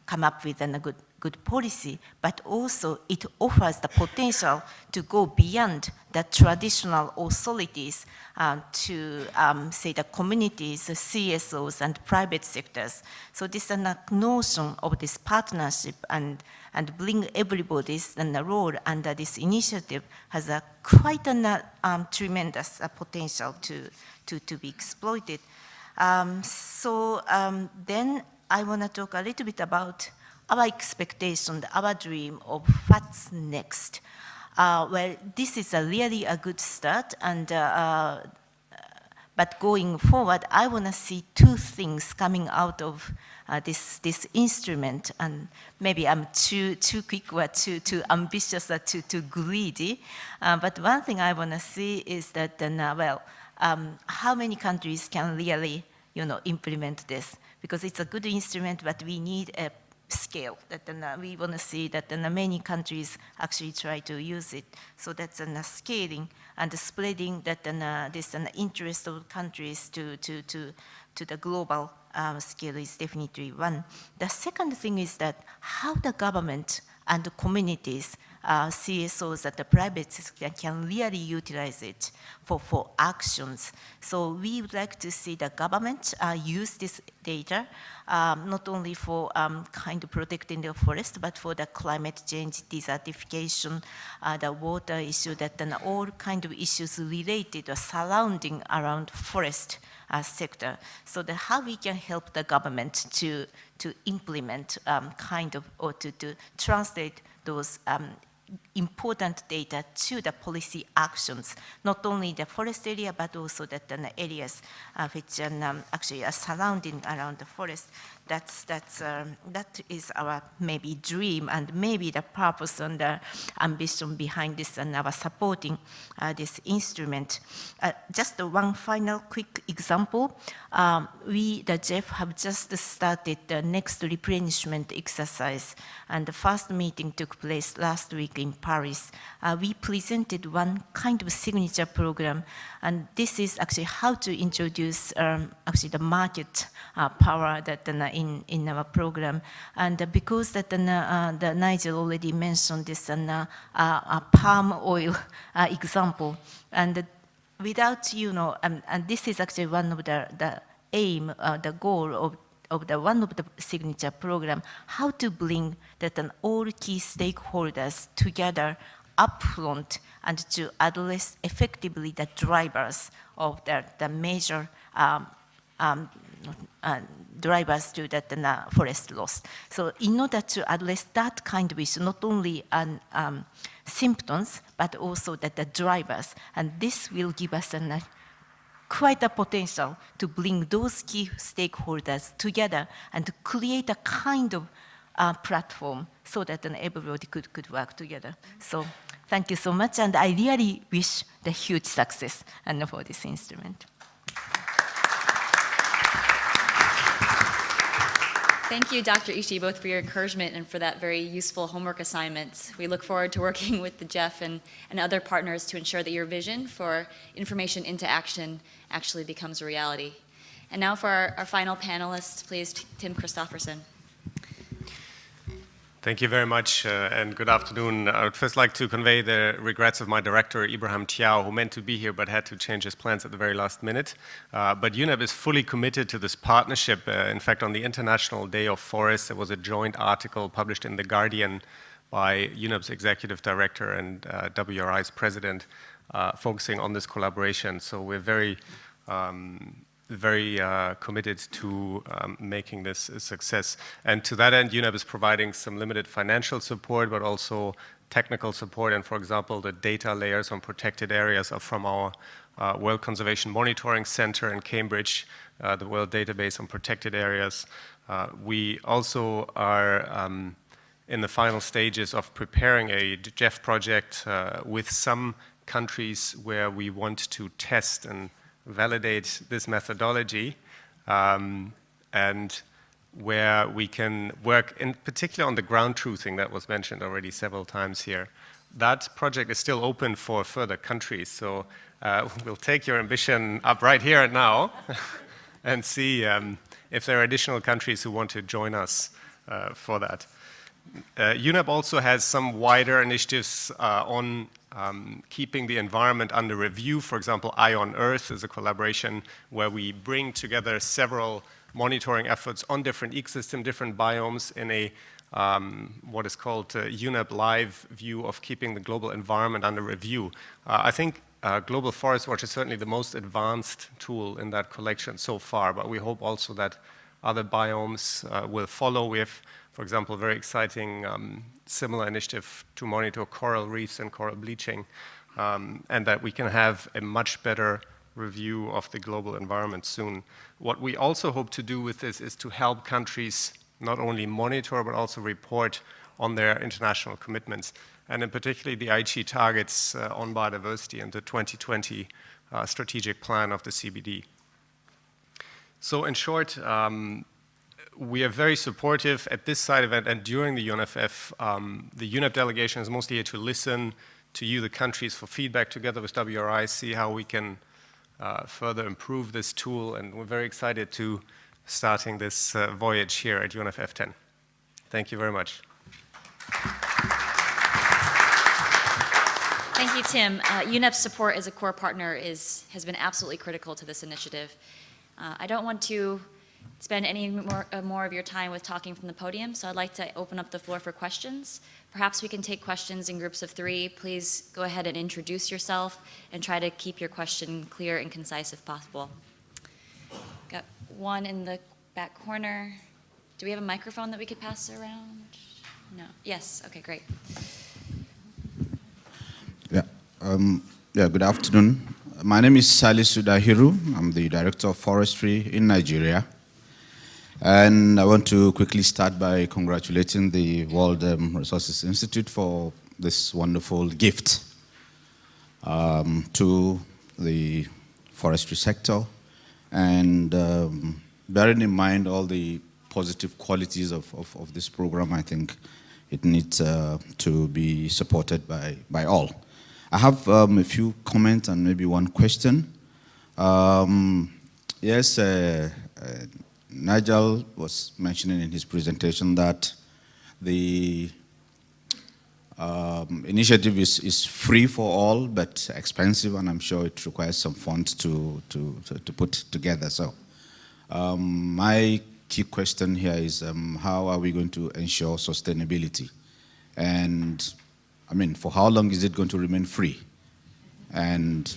Speaker 6: come up with a good good policy, but also it offers the potential to go beyond the traditional authorities to, say, the communities, the CSOs, and private sectors. So this notion of this partnership and bring everybody's role under this initiative has a quite a tremendous potential to be exploited. Then I want to talk a little bit about our expectation, our dream of what's next. Well, this is really a good start, and but going forward, I want to see two things coming out of this instrument, and maybe I'm too quick or too ambitious or too greedy. But one thing I want to see is that, how many countries can really, implement this? Because it's a good instrument, but we need a scale that we want to see that many countries actually try to use it. So that's scaling and spreading that this interest of countries to the global scale is definitely one. The second thing is that how the government and the communities, CSOs at the private sector can really utilize it for actions. So we would like to see the government use this data not only for kind of protecting the forest, but for the climate change, desertification, the water issue, that all kind of issues related or surrounding around forest sector. So that how we can help the government to implement kind of, or to translate those important data to the policy actions, not only the forest area, but also that the areas which actually are surrounding around the forest. That is our maybe dream and maybe the purpose and the ambition behind this and our supporting this instrument. Just one final quick example. We, the JEF, have just started the next replenishment exercise, and the first meeting took place last week in Paris. We presented one kind of signature program, and this is actually how to introduce actually the market power that in our program. And because that the Nigel already mentioned this palm oil example, and without, and this is actually one of the aim, the goal of the one of the signature program, how to bring that all key stakeholders together upfront and to address effectively the drivers of the major drivers to that forest loss. So in order to address that kind of issue, not only symptoms, but also that the drivers, and this will give us quite a potential to bring those key stakeholders together and to create a kind of platform so that everybody could work together. So thank you so much, and I really wish the huge success for this instrument.
Speaker 1: Thank you, Dr. Ishii, both for your encouragement and for that very useful homework assignment. We look forward to working with the JEF and other partners to ensure that your vision for information into action actually becomes a reality. And now for our final panelist, please, Tim Christophersen.
Speaker 7: Thank you very much, and good afternoon. I would first like to convey the regrets of my director, Ibrahim Tiao, who meant to be here but had to change his plans at the very last minute. But UNEP is fully committed to this partnership. In fact, on the International Day of Forests, there was a joint article published in The Guardian by UNEP's executive director and WRI's president, focusing on this collaboration. So we're very committed to making this a success. And to that end, UNEP is providing some limited financial support, but also technical support. And for example, the data layers on protected areas are from our World Conservation Monitoring Center in Cambridge, the World Database on Protected Areas. We also are in the final stages of preparing a JEF project with some countries where we want to test and validate this methodology, and where we can work in particular on the ground truthing that was mentioned already several times here. That project is still open for further countries, so we'll take your ambition up right here and now and see if there are additional countries who want to join us for that. UNEP also has some wider initiatives on keeping the environment under review. For example, Eye on Earth is a collaboration where we bring together several monitoring efforts on different ecosystems, different biomes in a what is called UNEP Live view of keeping the global environment under review. I think Global Forest Watch is certainly the most advanced tool in that collection so far, but we hope also that other biomes will follow. We have, for example, a very exciting similar initiative to monitor coral reefs and coral bleaching, and that we can have a much better review of the global environment soon. What we also hope to do with this is to help countries not only monitor but also report on their international commitments, and in particular the Aichi targets on biodiversity and the 2020 strategic plan of the CBD. So in short, we are very supportive at this side event and during the UNFF. The UNEP delegation is mostly here to listen to you, the countries, for feedback together with WRI, see how we can further improve this tool, and we're very excited to starting this voyage here at UNFF 10. Thank you very much.
Speaker 1: Thank you, Tim. UNEP's support as a core partner has been absolutely critical to this initiative. I don't want to spend any more of your time with talking from the podium, so I'd like to open up the floor for questions. Perhaps we can take questions in groups of 3. Please go ahead and introduce yourself and try to keep your question clear and concise if possible. Got one in the back corner. Do we have a microphone that we could pass around? No. Yes. Okay, great.
Speaker 8: Good afternoon. My name is Salisu Dahiru. I'm the Director of Forestry in Nigeria. And I want to quickly start by congratulating the World Resources Institute for this wonderful gift to the forestry sector. And bearing in mind all the positive qualities of this program, I think it needs to be supported by all. I have a few comments and maybe one question. Yes, Nigel was mentioning in his presentation that the initiative is free for all, but expensive, and I'm sure it requires some funds to put together. So my key question here is how are we going to ensure sustainability? And I mean, for how long is it going to remain free? And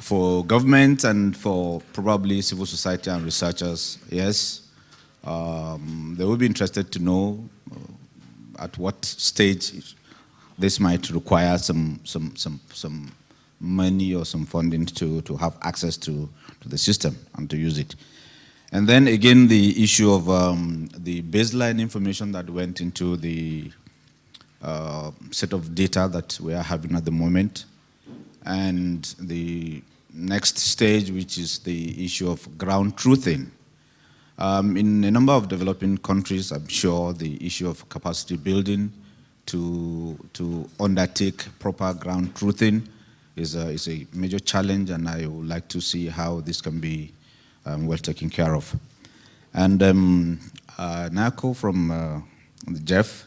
Speaker 8: for government and for probably civil society and researchers, yes, they will be interested to know at what stage this might require some money or some funding to have access to the system and to use it. And then again, the issue of the baseline information that went into the set of data that we are having at the moment, and the next stage, which is the issue of ground truthing. In a number of developing countries, I'm sure the issue of capacity building to undertake proper ground truthing is a major challenge, and I would like to see how this can be well taken care of. And Naoko from Jeff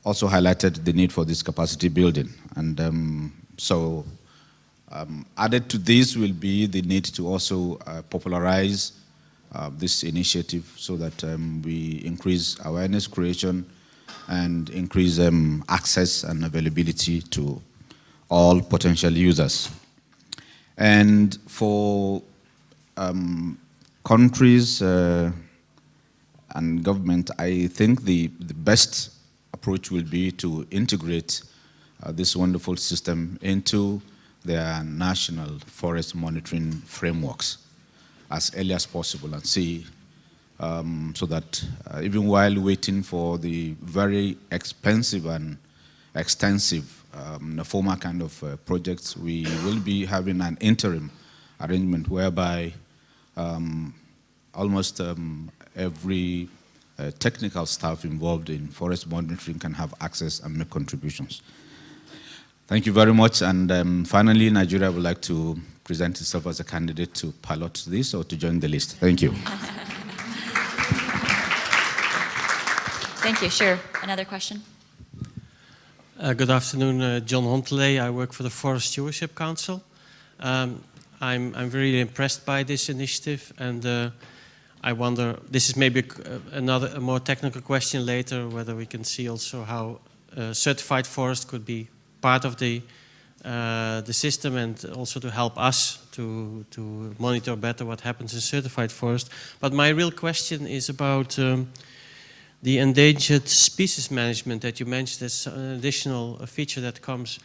Speaker 8: also highlighted the need for this capacity building. And so added to this will be the need to also popularize this initiative so that we increase awareness creation and increase access and availability to all potential users. And for countries and government, I think the best approach will be to integrate this wonderful system into their national forest monitoring frameworks as early as possible, and see so that even while waiting for the very expensive and extensive NAFOMA kind of projects, we will be having an interim arrangement whereby almost every technical staff involved in forest monitoring can have access and make contributions. Thank you very much. And finally, Nigeria would like to present itself as a candidate to pilot this or to join the list. Thank you.
Speaker 1: Thank you. Sure. Another question?
Speaker 9: Good afternoon, John Honteley. I work for the Forest Stewardship Council. I'm very impressed by this initiative, and I wonder, this is maybe a more technical question later, whether we can see also how certified forest could be part of the system, and also to help us to monitor better what happens in certified forest. But my real question is about the endangered species management that you mentioned as an additional feature that comes.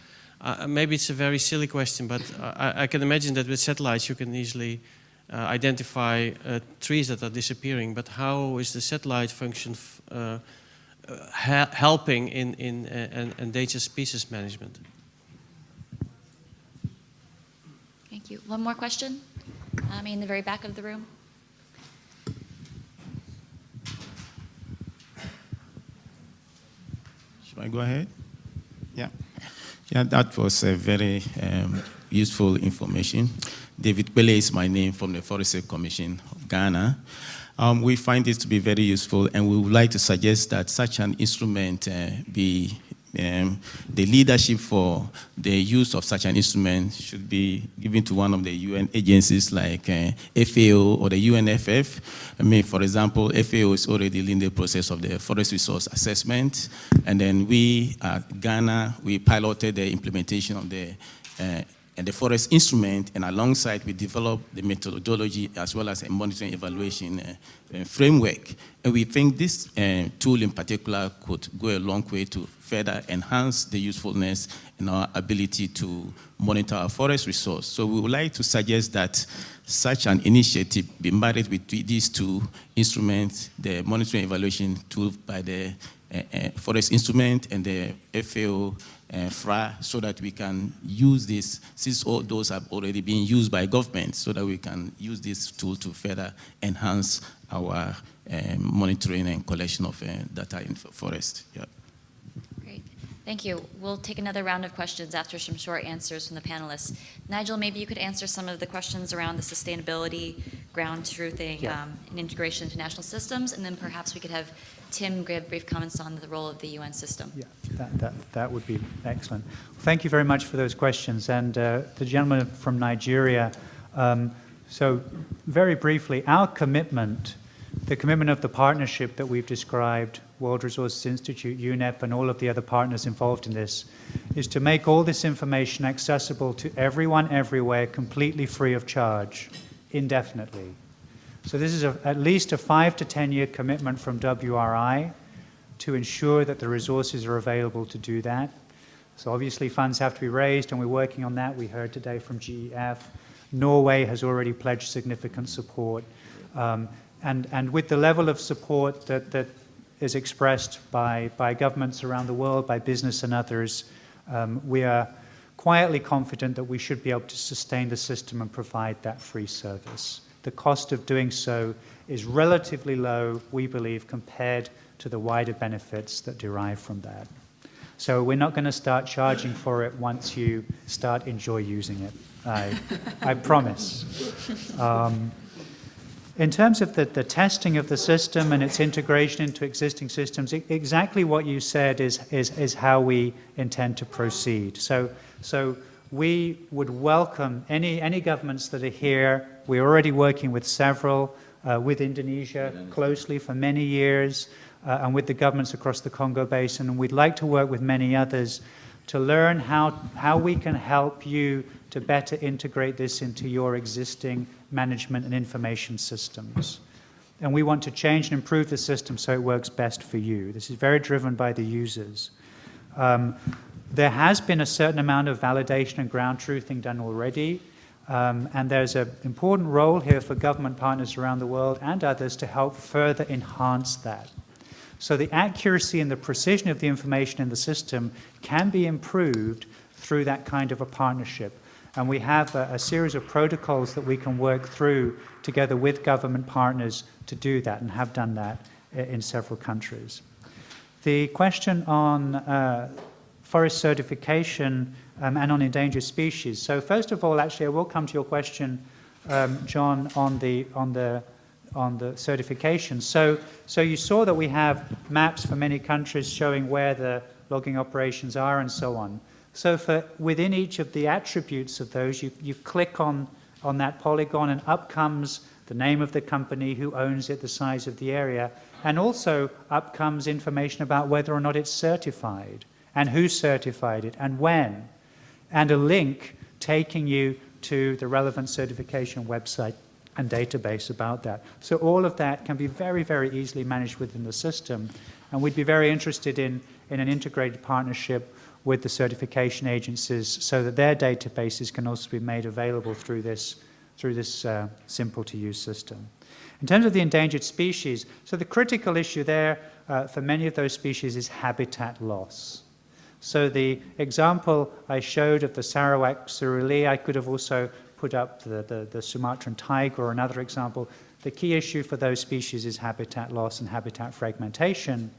Speaker 9: Maybe it's a very silly question, but I can imagine that with satellites you can easily identify trees that are disappearing. But how is the satellite function helping in endangered species management?
Speaker 1: Thank you. One more question? In the very back of the room.
Speaker 10: Should I go ahead? Yeah. Yeah, that was a very useful information. David Bele is my name, from the Forestry Commission of Ghana. We find this to be very useful, and we would like to suggest that such an instrument be the leadership for the use of such an instrument should be given to one of the UN agencies like FAO or the UNFF. For example, FAO is already in the process of the forest resource assessment, and then we at Ghana, we piloted the implementation of the forest instrument, and alongside we developed the methodology as well as a monitoring evaluation framework. And we think this tool in particular could go a long way to further enhance the usefulness and our ability to monitor our forest resource. So we would like to suggest that such an initiative be married with these two instruments, the monitoring evaluation tool by the forest instrument and the FAO FRA, so that we can use this, since all those have already been used by government, so that we can use this tool to further enhance our monitoring and collection of data in forest. Yeah.
Speaker 1: Great. Thank you. We'll take another round of questions after some short answers from the panelists. Nigel, maybe you could answer some of the questions around the sustainability, ground truthing, and integration into national systems, and then perhaps we could have Tim give brief comments on the role of the UN system.
Speaker 3: Yeah, that would be excellent. Thank you very much for those questions. And the gentleman from Nigeria, so very briefly, our commitment, the commitment of the partnership that we've described, World Resources Institute, UNEP, and all of the other partners involved in this, is to make all this information accessible to everyone, everywhere, completely free of charge, indefinitely. So this is at least a 5 to 10 year commitment from WRI to ensure that the resources are available to do that. So obviously funds have to be raised, and we're working on that. We heard today from GEF. Norway has already pledged significant support. And with the level of support that is expressed by governments around the world, by business and others, we are quietly confident that we should be able to sustain the system and provide that free service. The cost of doing so is relatively low, we believe, compared to the wider benefits that derive from that. So we're not going to start charging for it once you start enjoy using it. I promise. In terms of the testing of the system and its integration into existing systems, exactly what you said is how we intend to proceed. So we would welcome any governments that are here. We're already working with several, with Indonesia closely for many years, and with the governments across the Congo Basin. And we'd like to work with many others to learn how we can help you to better integrate this into your existing management and information systems. And we want to change and improve the system so it works best for you. This is very driven by the users. There has been a certain amount of validation and ground truthing done already, and there's an important role here for government partners around the world and others to help further enhance that. So the accuracy and the precision of the information in the system can be improved through that kind of a partnership. And we have a series of protocols that we can work through together with government partners to do that, and have done that in several countries. The question on forest certification and on endangered species. So first of all, actually, I will come to your question, John, on the the certification. So you saw that we have maps for many countries showing where the logging operations are and so on. So within each of the attributes of those, you click on that polygon and up comes the name of the company, who owns it, the size of the area, and also up comes information about whether or not it's certified and who certified it and when, and a link taking you to the relevant certification website and database about that. So all of that can be very, very easily managed within the system, and we'd be very interested in an integrated partnership with the certification agencies so that their databases can also be made available through this simple-to-use system. In terms of the endangered species, so the critical issue there for many of those species is habitat loss. So the example I showed of the Sarawak suruli, I could have also put up the Sumatran tiger or another example. The key issue for those species is habitat loss and habitat fragmentation,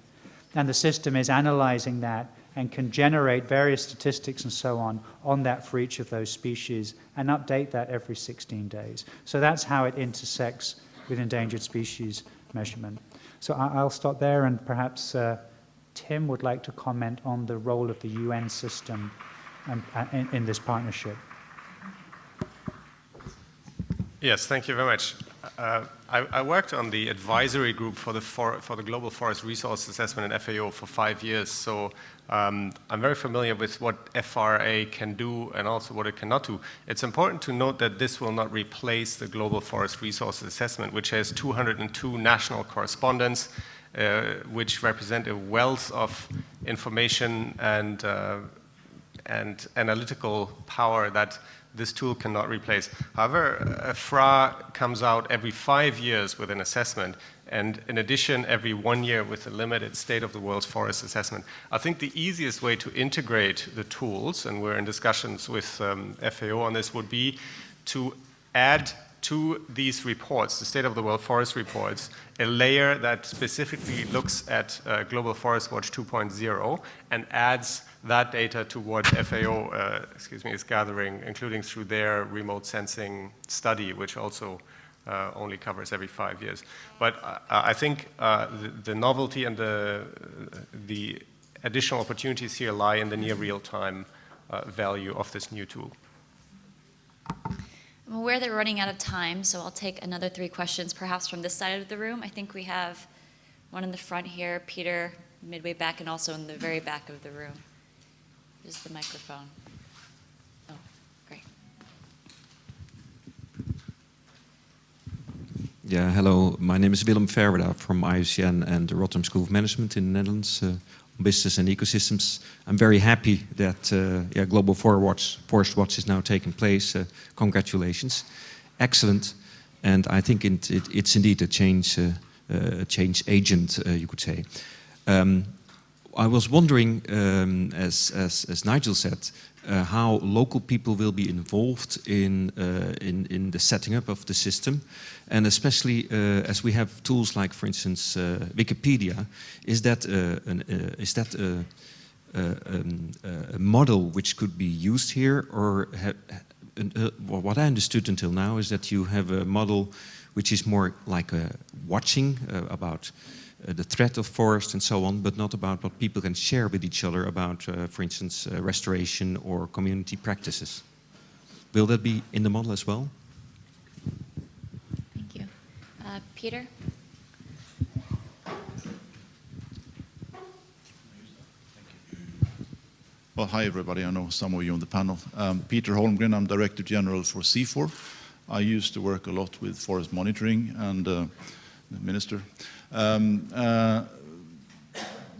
Speaker 3: and the system is analyzing that and can generate various statistics and so on that for each of those species and update that every 16 days. So that's how it intersects with endangered species measurement. So I'll stop there, and perhaps Tim would like to comment on the role of the UN system in this partnership.
Speaker 7: Yes, thank you very much. I worked on the advisory group for the Global Forest Resource Assessment in FAO for 5 years, so I'm very familiar with what FRA can do and also what it cannot do. It's important to note that this will not replace the Global Forest Resource Assessment, which has 202 national correspondents, which represent a wealth of information and analytical power that this tool cannot replace. However, FRA comes out every 5 years with an assessment, and in addition, every 1 year with a limited State of the World's Forest assessment. I think the easiest way to integrate the tools, and we're in discussions with FAO on this, would be to add to these reports, the State of the World Forest reports, a layer that specifically looks at Global Forest Watch 2.0 and adds that data to what FAO is gathering, including through their remote sensing study, which also only covers every 5 years. But I think the novelty and the additional opportunities here lie in the near real-time value of this new tool.
Speaker 1: I'm aware that we're running out of time, so I'll take another 3 questions, perhaps from this side of the room. I think we have one in the front here, Peter, midway back, and also in the very back of the room. There's the microphone. Oh, great.
Speaker 11: Yeah, hello. My name is Willem Verwerda from IUCN and the Rotterdam School of Management in the Netherlands, Business and Ecosystems. I'm very happy that Global Forest Watch is now taking place. Congratulations. Excellent. And I think it's indeed a change agent, you could say. I was wondering, as Nigel said, how local people will be involved in the setting up of the system, and especially as we have tools like, for instance, Wikipedia. Is that a model which could be used here, or what I understood until now is that you have a model which is more like a watching about the threat of forest and so on, but not about what people can share with each other about, for instance, restoration or community practices. Will that be in the model as well?
Speaker 1: Thank you. Peter?
Speaker 12: Well, hi everybody. I know some of you on the panel. Peter Holmgren, I'm Director General for CIFOR. I used to work a lot with forest monitoring and the Minister.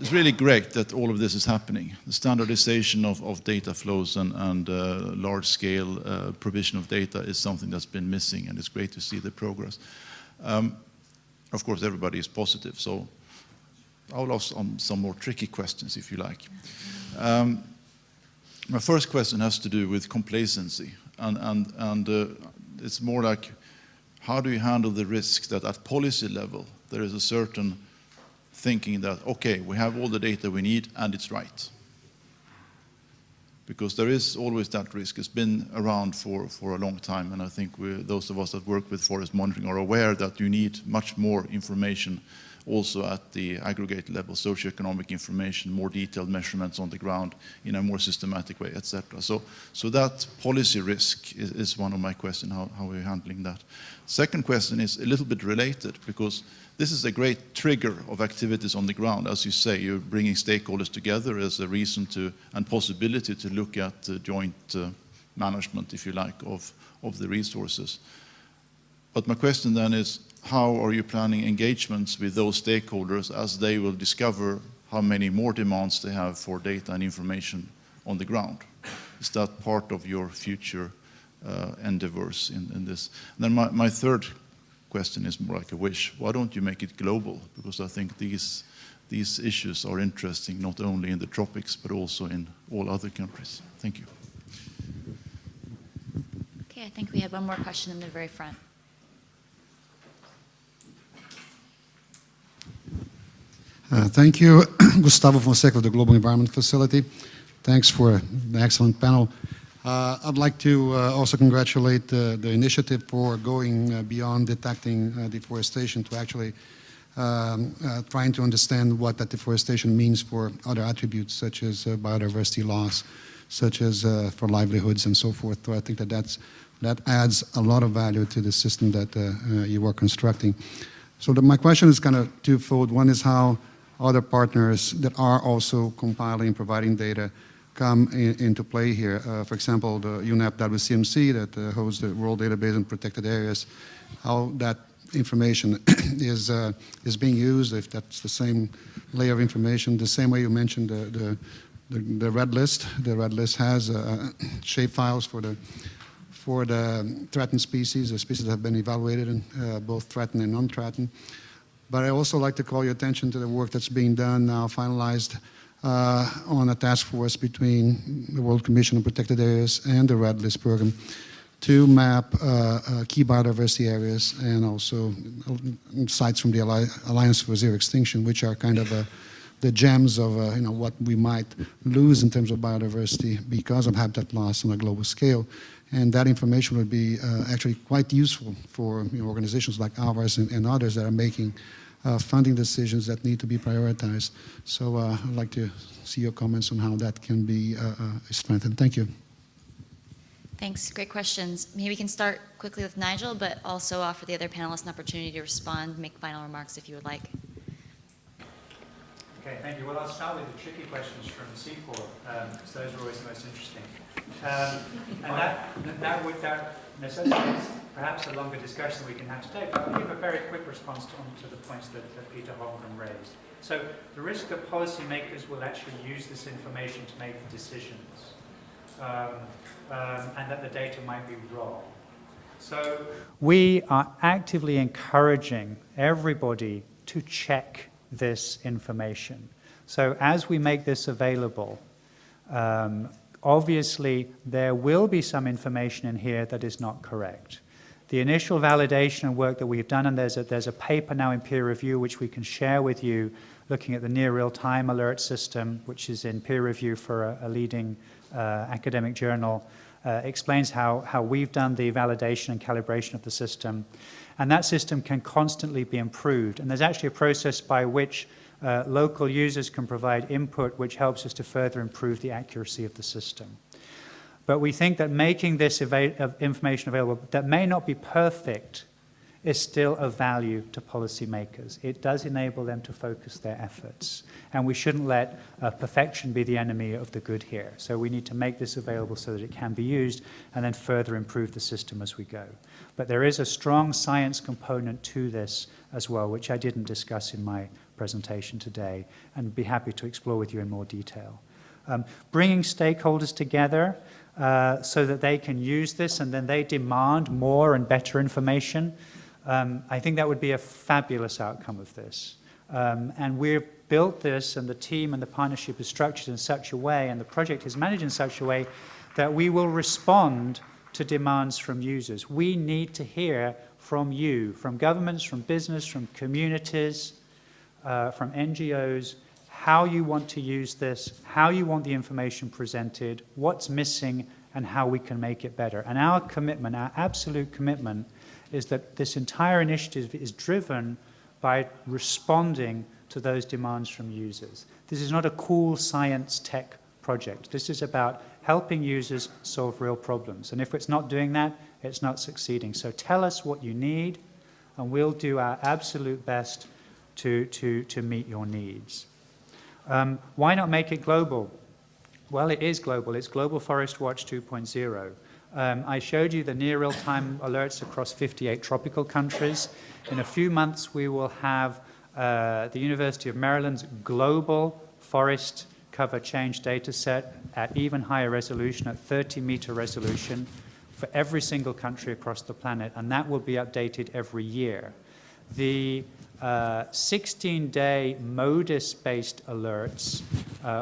Speaker 12: It's really great that all of this is happening. The standardization of data flows and large-scale provision of data is something that's been missing, and it's great to see the progress. Of course, everybody is positive, so I'll ask some more tricky questions, if you like. My first question has to do with complacency, and it's more like, how do you handle the risk that at policy level there is a certain thinking that, okay, we have all the data we need and it's right? because there is always that risk. It's been around for a long time, and I think those of us that work with forest monitoring are aware that you need much more information also at the aggregate level, socioeconomic information, more detailed measurements on the ground in a more systematic way, etc. So that policy risk is one of my questions, how we're handling that. Second question is a little bit related, because this is a great trigger of activities on the ground. As you say, you're bringing stakeholders together as a reason to, and possibility to look at joint management, if you like, of the resources. But my question then is, how are you planning engagements with those stakeholders as they will discover how many more demands they have for data and information on the ground? Is that part of your future endeavors in this? And then my third question is more like a wish. Why don't you make it global? Because I think these issues are interesting not only in the tropics but also in all other countries. Thank you.
Speaker 1: Okay, I think we had one more question in the very front.
Speaker 13: Thank you, Gustavo Fonseca of the Global Environment Facility. Thanks for the excellent panel. I'd like to also congratulate the initiative for going beyond detecting deforestation to actually trying to understand what that deforestation means for other attributes such as biodiversity loss, such as for livelihoods and so forth. So I think that adds a lot of value to the system that you are constructing. So my question is kind of twofold. One is how other partners that are also compiling and providing data come into play here. For example, the UNEP WCMC that hosts the World Database on Protected Areas, how that information is being used, if that's the same layer of information, the same way you mentioned the red list. The red list has shape files for the threatened species, the species that have been evaluated, and both threatened and non-threatened. But I also like to call your attention to the work that's being done now, finalized on a task force between the World Commission on Protected Areas and the Red List program to map key biodiversity areas and also sites from the Alliance for Zero Extinction, which are kind of the gems of what we might lose in terms of biodiversity because of habitat loss on a global scale. And that information would be actually quite useful for organizations like ours and others that are making funding decisions that need to be prioritized. So I'd like to see your comments on how that can be strengthened. Thank you.
Speaker 1: Thanks, great questions. Maybe we can start quickly with Nigel, but also offer the other panelists an opportunity to respond, make final remarks if you would like.
Speaker 3: Okay, thank you. Well, I'll start with the tricky questions from C4, because those are always the most interesting. And that necessitates perhaps a longer discussion we can have today, but I'll give a very quick response to the points that Peter Holmgren raised. So the risk that policymakers will actually use this information to make decisions, and that the data might be wrong. So we are actively encouraging everybody to check this information. So as we make this available, obviously there will be some information in here that is not correct. The initial validation and work that we've done, and there's a paper now in peer review which we can share with you, looking at the near real-time alert system, which is in peer review for a leading academic journal, explains how we've done the validation and calibration of the system. And that system can constantly be improved. And there's actually a process by which local users can provide input which helps us to further improve the accuracy of the system. But we think that making this information available that may not be perfect is still of value to policymakers. It does enable them to focus their efforts. And we shouldn't let perfection be the enemy of the good here. So we need to make this available so that it can be used and then further improve the system as we go. But there is a strong science component to this as well, which I didn't discuss in my presentation today, and be happy to explore with you in more detail. Bringing stakeholders together so that they can use this and then they demand more and better information, I think that would be a fabulous outcome of this. And we've built this, and the team and the partnership is structured in such a way, and the project is managed in such a way that we will respond to demands from users. We need to hear from you, from governments, from business, from communities, from NGOs, how you want to use this, how you want the information presented, what's missing, and how we can make it better. And our commitment, our absolute commitment, is that this entire initiative is driven by responding to those demands from users. This is not a cool science tech project. This is about helping users solve real problems. And if it's not doing that, it's not succeeding. So tell us what you need, and we'll do our absolute best to meet your needs. Why not make it global? Well, it is global. It's Global Forest Watch 2.0. I showed you the near real-time alerts across 58 tropical countries. In a few months, we will have the University of Maryland's global forest cover change data set at even higher resolution, at 30-meter resolution, for every single country across the planet, and that will be updated every year. The 16-day MODIS-based alerts,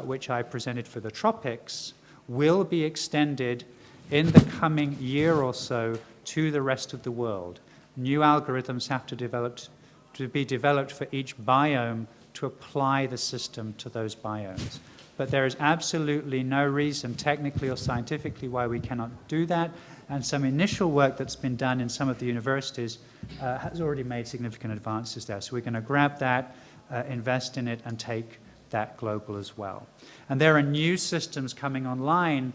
Speaker 3: which I presented for the tropics, will be extended in the coming year or so to the rest of the world. New algorithms have to be developed for each biome to apply the system to those biomes. But there is absolutely no reason, technically or scientifically, why we cannot do that. And some initial work that's been done in some of the universities has already made significant advances there. So we're going to grab that, invest in it, and take that global as well. And there are new systems coming online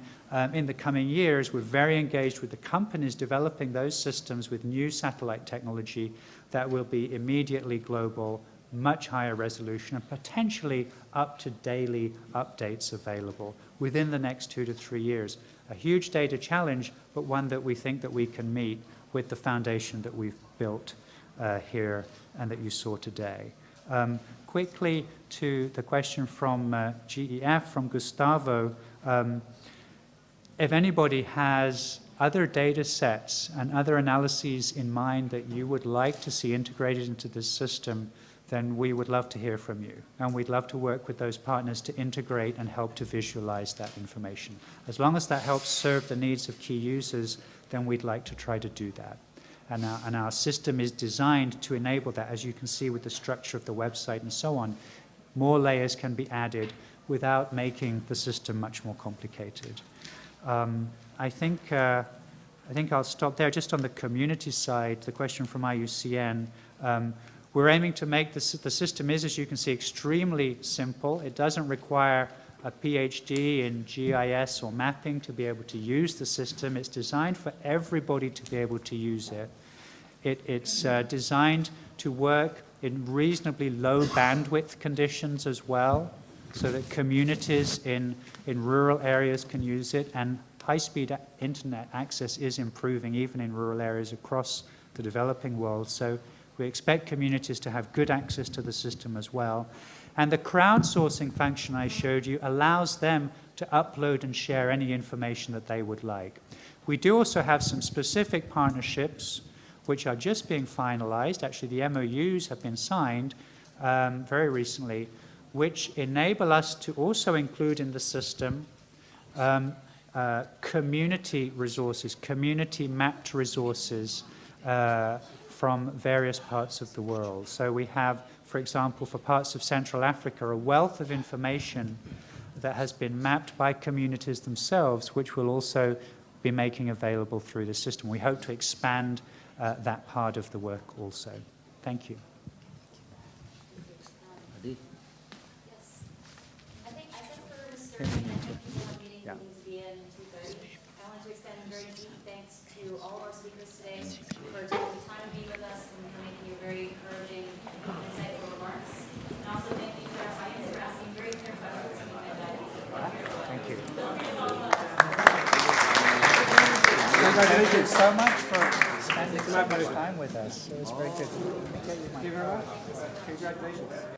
Speaker 3: in the coming years. We're very engaged with the companies developing those systems with new satellite technology that will be immediately global, much higher resolution, and potentially up to daily updates available within the next 2 to 3 years. A huge data challenge, but one that we think that we can meet with the foundation that we've built here and that you saw today. Quickly to the question from GEF, from Gustavo. If anybody has other data sets and other analyses in mind that you would like to see integrated into this system, then we would love to hear from you. And we'd love to work with those partners to integrate and help to visualize that information. As long as that helps serve the needs of key users, then we'd like to try to do that. And our system is designed to enable that, as you can see with the structure of the website and so on. More layers can be added without making the system much more complicated. I think I'll stop there. Just on the community side, the question from IUCN, we're aiming to make the system is, as you can see, extremely simple. It doesn't require a PhD in GIS or mapping to be able to use the system. It's designed for everybody to be able to use it. It's designed to work in reasonably low bandwidth conditions as well, so that communities in rural areas can use it, and high-speed internet access is improving even in rural areas across the developing world. So we expect communities to have good access to the system as well. And the crowdsourcing function I showed you allows them to upload and share any information that they would like. We do also have some specific partnerships which are just being finalized. Actually, the MOUs have been signed very recently, which enable us to also include in the system community resources, community mapped resources from various parts of the world. So we have, for example, for parts of Central Africa, a wealth of information that has been mapped by communities themselves, which we'll also be making available through the system. We hope to expand that part of the work also. Thank you.
Speaker 1: Yes. I think I said for Mr. Green, I think people have meetings that needs to be in 2:30. I want to extend a very deep thanks to all of our speakers today for taking the time to be with us and for making your very encouraging and insightful remarks. And also thank you to our audience for asking very clear questions and giving guidance.
Speaker 3: Thank you. Congratulations so much for spending so much time with us. It was very good. Let me get you my congratulations.